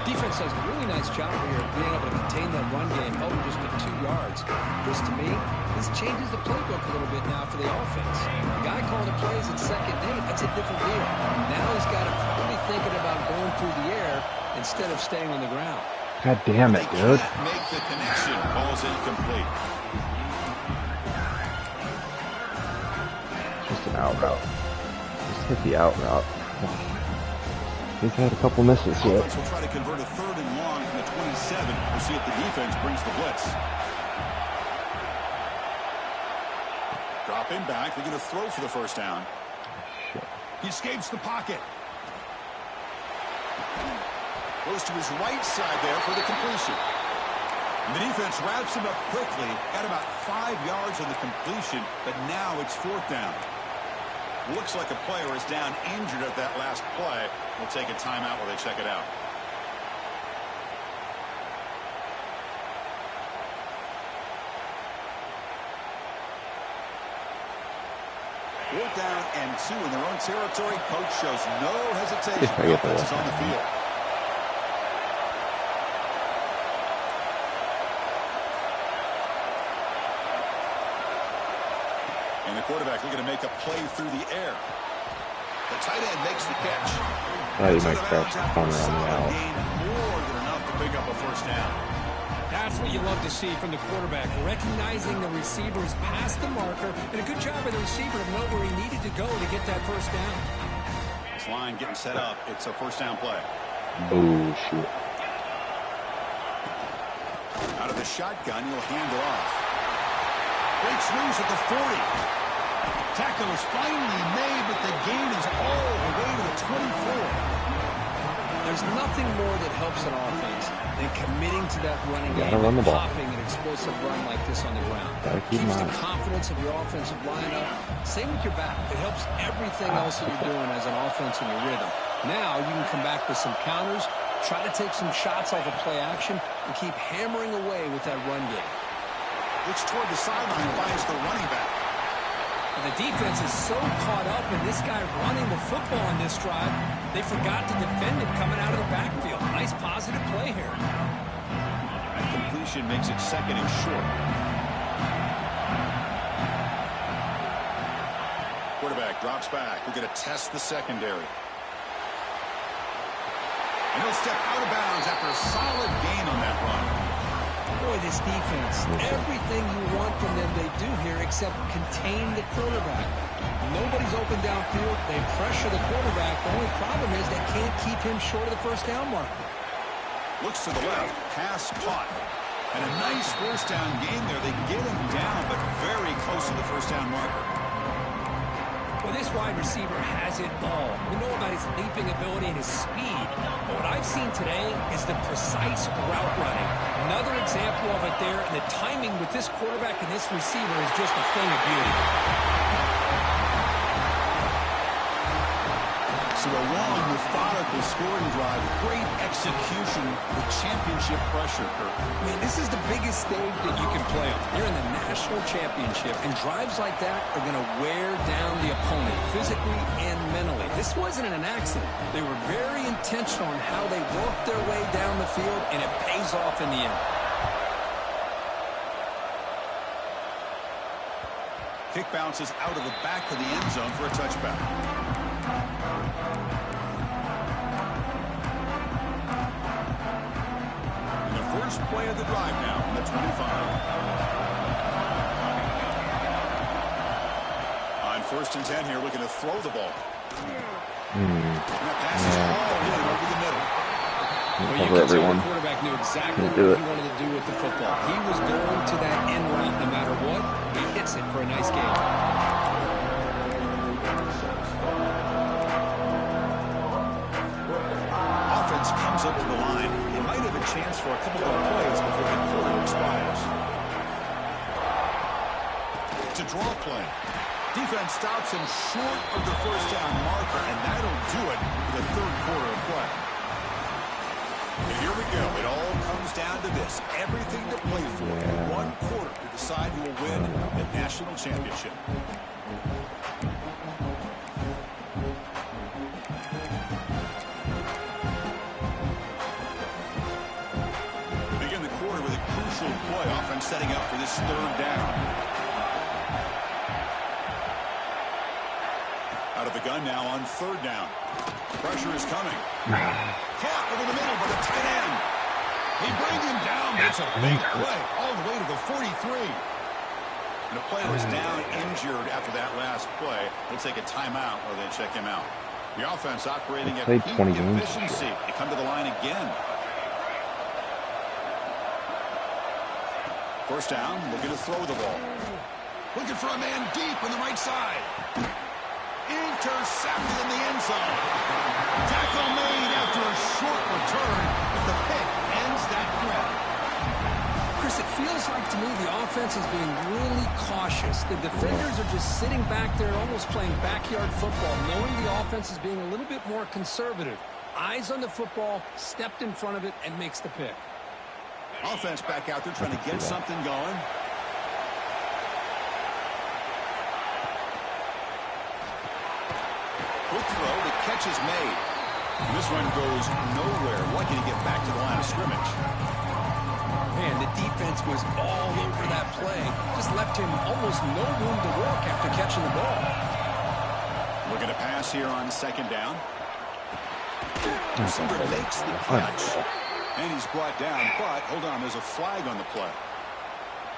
Defense does a really nice job here of being able to contain that run game, held him just at 2 yards. This, to me, this changes the playbook a little bit now for the offense. The guy calling the plays at second day, that's a different deal. Now he's got to probably thinking about going through the air instead of staying on the ground. God damn it, dude. Make the connection. Ball's incomplete. Just an out route. Just hit the out route. He's had a couple misses here. Offense will try to convert a 3rd and long from the 27. We'll see if the defense brings the blitz. Dropping back. They're going to throw for the first down. He escapes the pocket. Goes to his right side there for the completion. And the defense wraps him up quickly. Got about 5 yards on the completion, but now it's 4th down. Looks like a player is down injured at that last play. We'll take a timeout while they check it out. Fourth down and 2 in their own territory. Coach shows no hesitation. The offense is on the field. And the quarterback looking to make a play through the air. The tight end makes the catch. Oh, you might crouch the corner on the out. More than enough to pick up a first down. That's what you love to see from the quarterback, recognizing the receivers past the marker, and a good job by the receiver to know where he needed to go to get that first down. This line getting set up. It's a first down play. Bullshit. Out of the shotgun, he'll hand it off. Breaks loose at the 40. Tackle is finally made, but the gain is all the way to the 24. There's nothing more that helps an offense than committing to that running game, run the ball. popping an explosive run like this on the ground. Keeps the confidence of your offensive lineup. Same with your back. It helps everything else that you're doing as an offense in your rhythm. Now you can come back with some counters, try to take some shots off of play action, and keep hammering away with that run game. Looks toward the sideline, finds the running back. And the defense is so caught up in this guy running the football in this drive, they forgot to defend him coming out of the backfield. Nice positive play here. That completion makes it 2nd and short. Quarterback drops back. We're going to test the secondary. And he'll step out of bounds after a solid gain on that run. Boy, this defense, everything you want from them they do here except contain the quarterback. Nobody's open downfield. They pressure the quarterback. The only problem is they can't keep him short of the first down marker. Looks to the left. Pass caught. And a nice first down gain there. They get him down, but very close to the first down marker. Well, this wide receiver has it all. We know about his leaping ability and his speed. But what I've seen today is the precise route running. Another example of it there, and the timing with this quarterback and this receiver is just a thing of beauty. So a long, methodical scoring drive. Great execution with championship pressure, Kurt. Man, this is the biggest stage that you can play on. You're in the national championship, and drives like that are going to wear down the opponent physically and mentally. This wasn't an accident. They were very intentional on how they worked their way down the field, and it pays off in the end. Kick bounces out of the back of the end zone for a touchback. And the first play of the drive now from the 25. On 1st and 10 here, looking to throw the ball. And that pass is all in over the middle. Well, you can tell the quarterback knew exactly what he wanted to do with the football. He was going to that end route no matter what. He hits it for a nice gain. Offense comes up to the line. They might have a chance for a couple more plays before the quarter expires. It's a draw play. Defense stops him short of the first down marker, and that'll do it for the third quarter of play. And here we go. It all comes down to this. Everything to play for. One quarter to decide who will win the national championship. Begin the quarter with a crucial play. Offense setting up for this third down. Out of the gun now on 3rd down. Pressure is coming. Caught over the middle by the tight end. He brings him down. It's a big play all the way to the 43. And the player is down injured after that last play. They'll take a timeout or they check him out. The offense operating at peak efficiency. They come to the line again. First down, looking to throw the ball. Looking for a man deep on the right side. Intercepted in the end zone. Tackle made after a short return, but the pick ends that threat. Chris, it feels like to me the offense is being really cautious. The defenders are just sitting back there almost playing backyard football, knowing the offense is being a little bit more conservative. Eyes on the football, stepped in front of it, and makes the pick. Offense back out there trying to get something going. Quick throw, the catch is made. And this run goes nowhere. Lucky to get back to the line of scrimmage. Man, the defense was all over that play. Just left him almost no room to work after catching the ball. Looking to pass here on 2nd down. Receiver makes the catch. And he's brought down, but hold on, there's a flag on the play.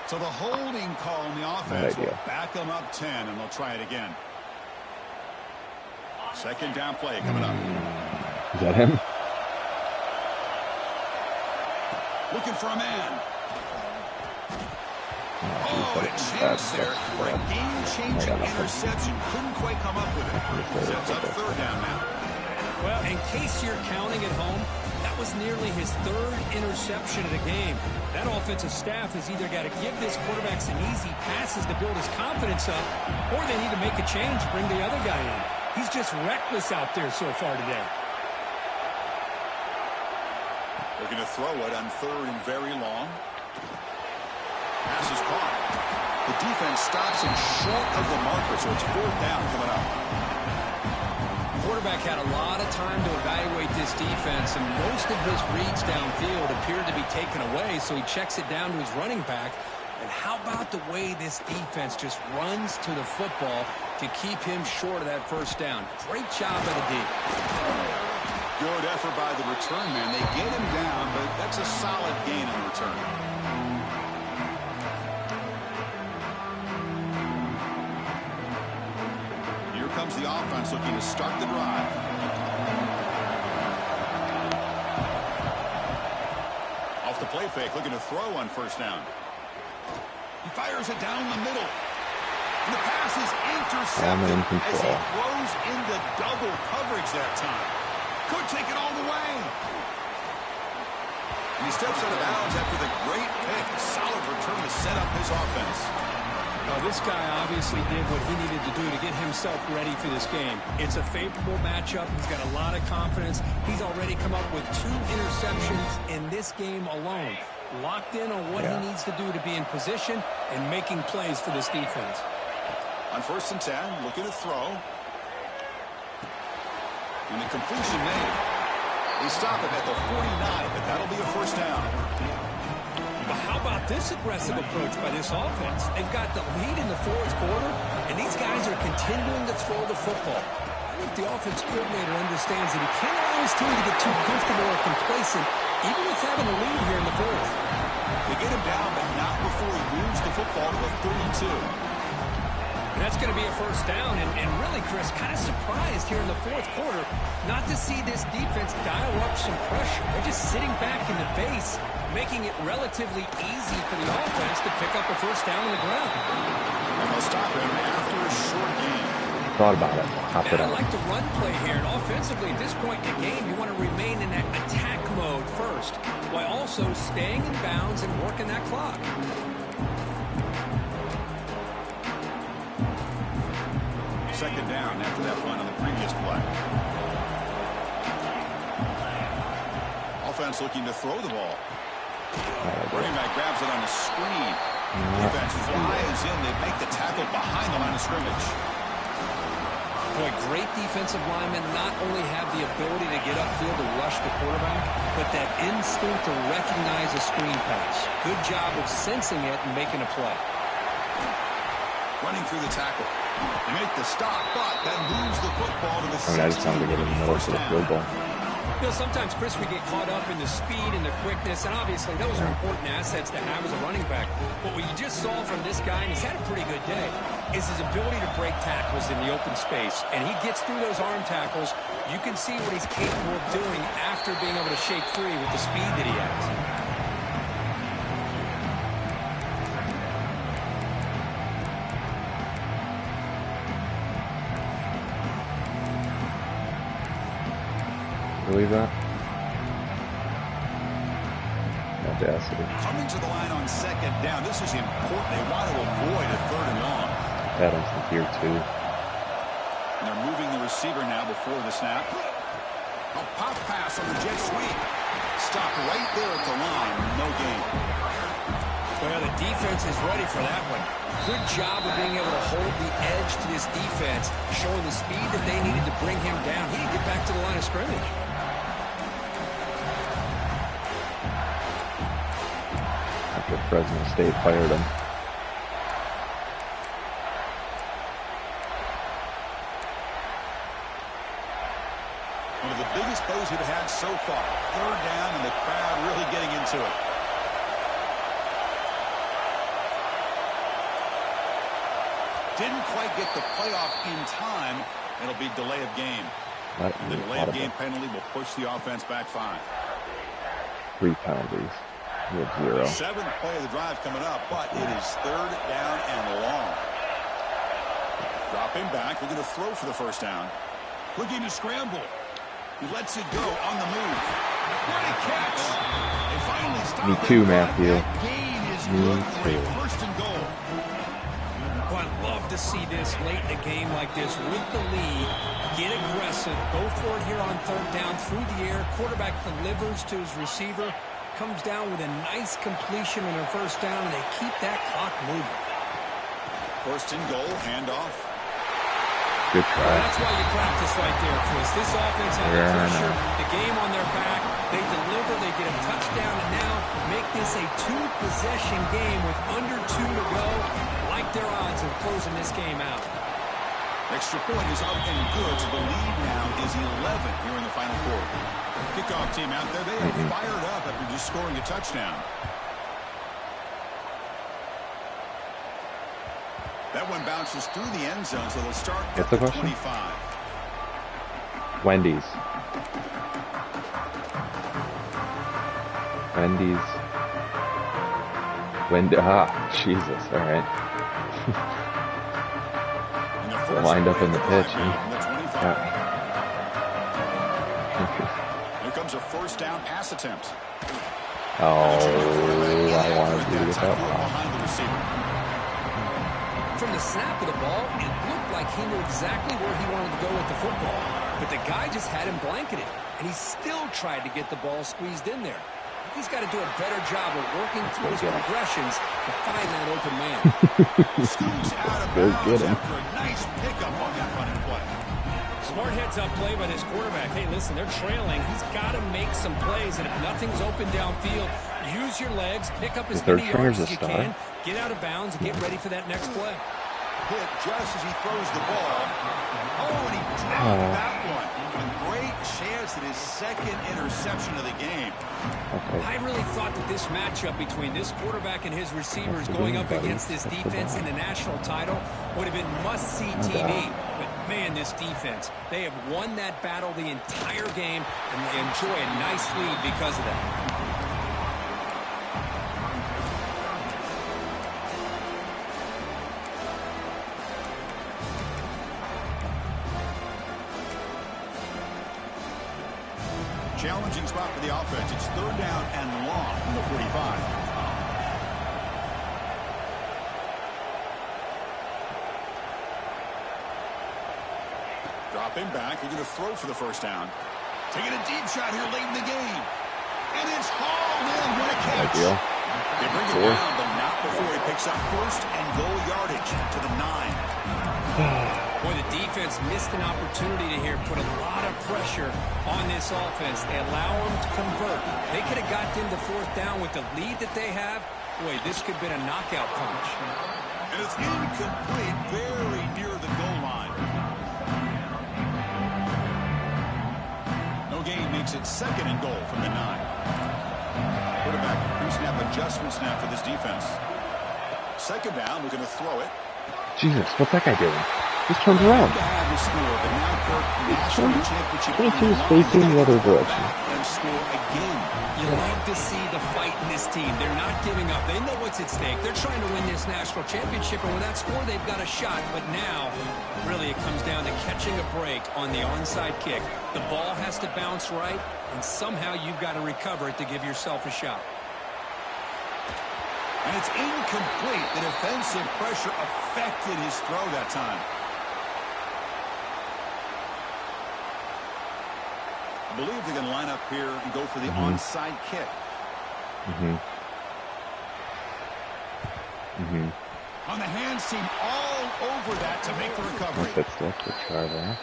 So the holding call on the offense will back them up 10, and they'll try it again. 2nd down play coming up. Is that him? Looking for a man. Oh, and a chance there for a game-changing interception. Couldn't quite come up with it. Sets up 3rd down now. Well, in case you're counting at home, that was nearly his 3rd interception of the game. That offensive staff has either got to give this quarterback some easy passes to build his confidence up, or they need to make a change, bring the other guy in. He's just reckless out there so far today. Looking to throw it on 3rd and very long. Pass is caught. The defense stops him short of the marker, so it's 4th down coming up. Quarterback had a lot of time to evaluate this defense, and most of his reads downfield appeared to be taken away, so he checks it down to his running back. And how about the way this defense just runs to the football to keep him short of that first down? Great job by the D. Good effort by the return man. They get him down, but that's a solid gain on the return. Here comes the offense looking to start the drive. Off the play fake, looking to throw on first down. He fires it down the middle. And the pass is intercepted as he throws into double coverage that time. Could take it all the way. And he steps out of bounds after the great pick. Solid return to set up his offense. Well, this guy obviously did what he needed to do to get himself ready for this game. It's a favorable matchup. He's got a lot of confidence. He's already come up with 2 interceptions in this game alone. Locked in on what he needs to do to be in position and making plays for this defense. On first and 10, looking to throw. And the completion made. They stop it at the 49, but that'll be a first down. But how about this aggressive approach by this offense? They've got the lead in the fourth quarter, and these guys are continuing to throw the football. I think the offense coordinator understands that he can't allow his team to get too comfortable or complacent, even with having a lead here in the fourth. They get him down, but not before he moves the football to the 32. And that's going to be a first down, and really, Chris, kind of surprised here in the fourth quarter not to see this defense dial up some pressure. They're just sitting back in the base, making it relatively easy for the offense to pick up a first down on the ground. And they'll stop him after a short gain. Thought about it. Hop it I out. like the run play here, and offensively at this point in the game, you want to remain in that attack mode first, while also staying in bounds and working that clock. Second down after that run on the previous play. Offense looking to throw the ball. Running back grabs it on the screen. Defense flies in. They make the tackle behind the line of scrimmage. Boy, great defensive linemen not only have the ability to get upfield to rush the quarterback, but that instinct to recognize a screen pass. Good job of sensing it and making a play. Running through the tackle. They make the stop, but that moves the football to the 16. I just wanted to get in the middle for the field goal. You know, sometimes, Chris, we get caught up in the speed and the quickness, and obviously those are important assets to have as a running back. But what you just saw from this guy, and he's had a pretty good day, is his ability to break tackles in the open space. And he gets through those arm tackles. You can see what he's capable of doing after being able to shake free with the speed that he has. Believe that? Audacity. Coming to the line on second down. This is important. They want to avoid a third and long. Adams is here too. And they're moving the receiver now before the snap. A pop pass on the jet sweep. Stopped right there at the line. No gain. Well, the defense is ready for that one. Good job of being able to hold the edge to this defense, showing the speed that they needed to bring him down. He didn't get back to the line of scrimmage. After Fresno State fired him. One of the biggest plays we've had so far. Third down and the crowd really getting into it. Didn't quite get the playoff in time. It'll be delay of game. The delay of game penalty will push the offense back 5. 3 penalties. We have 0. 7th play of the drive coming up, but it is third down and long. Dropping back, looking to throw for the first down. Looking to scramble. He lets it go on the move. Great catch. They finally stop. Me too, Matthew. That gain is Me good for a too. first and goal. Well, I'd love to see this late in a game like this with the lead. Get aggressive. Go for it here on third down through the air. Quarterback delivers to his receiver. Comes down with a nice completion on a first down, and they keep that clock moving. First and goal, handoff. Good try. That's why you practice right there, Chris. This offense has the pressure, the game on their back. They deliver, they get a touchdown, and now make this a 2-possession game with under 2 to go. Like their odds of closing this game out. Extra point is up and good. The lead now is 11 here in the final quarter. Kickoff team out there, they are fired up after just scoring a touchdown. That one bounces through the end zone, so they'll start at the 25. Wendy's. Jesus, all right. They're lined up in the pitch. Yeah. Here comes a first down pass attempt. Oh, I wanted to get that one. From the snap of the ball, it looked like he knew exactly where he wanted to go with the football. But the guy just had him blanketed, and he still tried to get the ball squeezed in there. He's got to do a better job of working through his progressions to find that open man. Scoots out of bounds after a nice pickup on that running play. Smart heads-up play by this quarterback. Hey, listen, they're trailing. He's got to make some plays, and if nothing's open downfield, use your legs, pick up as many yards as you can, get out of bounds, and get ready for that next play. Hit just as he throws the ball. Oh, and he dropped that one. A great chance at his second interception of the game. I really thought that this matchup between this quarterback and his receivers going up against this defense in the national title would have been must-see TV. But, man, this defense, they have won that battle the entire game, and they enjoy a nice lead because of that. Challenging spot for the offense. It's third down and long from the 45. Dropping back. He's going to throw for the first down. Taking a deep shot here late in the game. And it's hauled in. What a catch. They bring it down, but not before he picks up first and goal yardage to the 9. Boy, the defense missed an opportunity to here put a lot of pressure on this offense. They allow them to convert. They could have got into fourth down with the lead that they have. Boy, this could have been a knockout punch. And it's incomplete, very near the goal line. No gain makes it second and goal from the 9. Quarterback pre-snap adjustment snap for this defense. Second down, we're going to throw it. Jesus, what's that guy doing? Just turned around. He's facing the other direction. You love to see the fight in this team. They're not giving up. They know what's at stake. They're trying to win this national championship, and with that score, they've got a shot. But now, really, it comes down to catching a break on the onside kick. The ball has to bounce right, and somehow you've got to recover it to give yourself a shot. And it's incomplete. The defensive pressure affected his throw that time. I believe they're going to line up here and go for the onside kick. On the hands team all over that to make the recovery. Let's try that.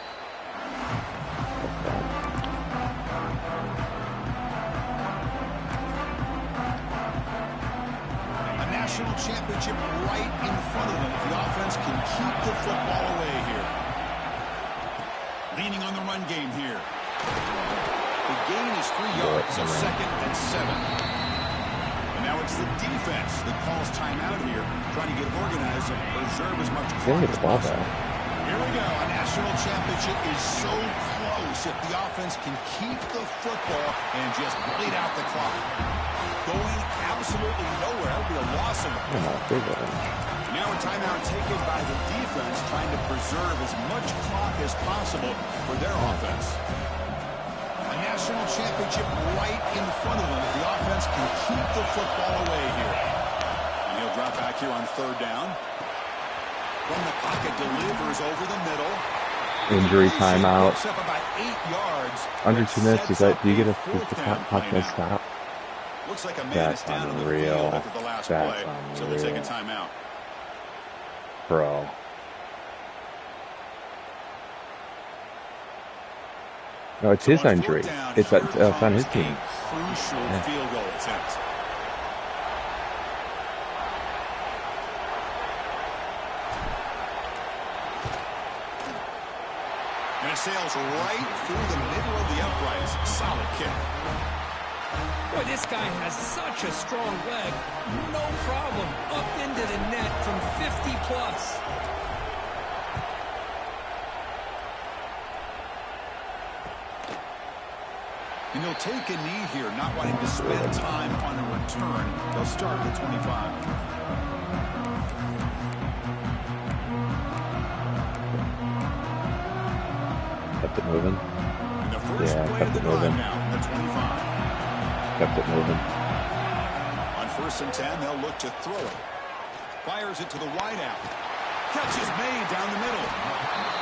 National championship right in front of them if the offense can keep the football away here. Leaning on the run game here. The gain is 3 yards, so second and 7. And now it's the defense that calls timeout here, trying to get organized and preserve as much clock as possible. Here we go. A national championship is so close if the offense can keep the football and just bleed out the clock. Going absolutely nowhere. That would be a loss of Now a timeout taken by the defense, trying to preserve as much clock as possible for their offense. A national championship right in front of them if the offense can keep the football away here. And he'll drop back here on third down. From the pocket, delivers over the middle. Injury timeout. Picks up about 8 yards. Under 2 minutes. Is that? Do you get a podcast stop? Looks like a man is down on the field after the last play, so we'll take a timeout. Bro. No, it's his injury. It's on his team. Crucial field goal attempt. And it sails right through the middle of the uprights. Solid kick. This guy has such a strong leg. No problem. Up into the net from 50 plus. And he'll take a knee here, not wanting to spend time on a return. They'll start at the 25. Kept it moving. And the first play of the drive now from the 25. Kept it moving. On 1st and 10, they'll look to throw it. Fires it to the wideout. Catch is made down the middle.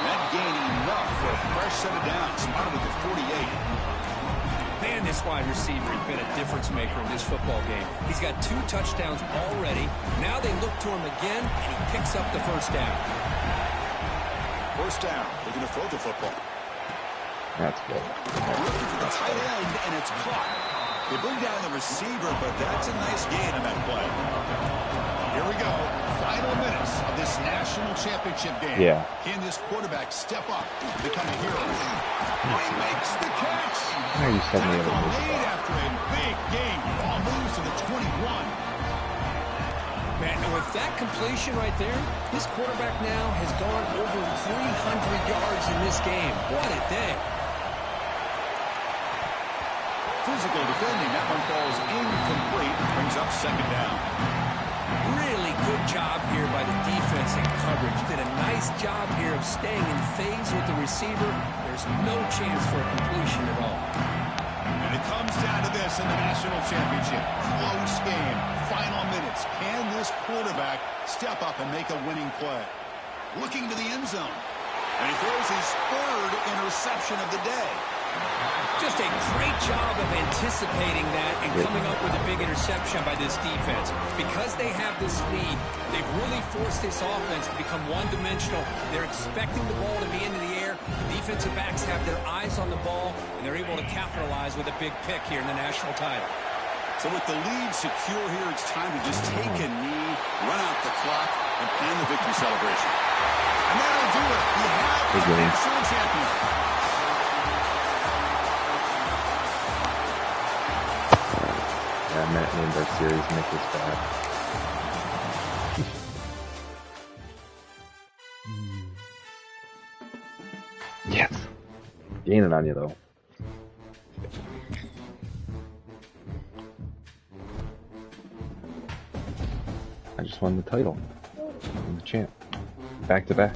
That gained enough for a fresh set of downs. Spotted at the 48. Man, this wide receiver has been a difference maker in this football game. He's got 2 touchdowns already. Now they look to him again, and he picks up the first down. First down. They're going to throw the football. That's good. Looking for the tight end, and it's caught. They bring down the receiver, but that's a nice gain on that play. Here we go. Final minutes of this national championship game. Yeah. Can this quarterback step up to become a hero? He makes the catch. Why are you suddenly able to Tackle move made that? after a big game. Ball moves to the 21. Man, and with that completion right there, this quarterback now has gone over 300 yards in this game. What a day. Physical defending. That one falls incomplete. Brings up second down. Really good job here by the defense in coverage. Did a nice job here of staying in phase with the receiver. There's no chance for a completion at all. And it comes down to this in the national championship. Close game. Final minutes. Can this quarterback step up and make a winning play? Looking to the end zone. And he throws his 3rd interception of the day. Just a great job of anticipating that and coming up with a big interception by this defense. Because they have this lead, they've really forced this offense to become one-dimensional. They're expecting the ball to be into the air. The defensive backs have their eyes on the ball, and they're able to capitalize with a big pick here in the national title. So with the lead secure here, it's time to just take a knee, run out the clock, and plan the victory celebration. And that'll do it. We have the national champion. Yeah, Matt named our series Make This Bad. Yes! Gaining on you, though. I just won the title. I'm the champ. Back to back.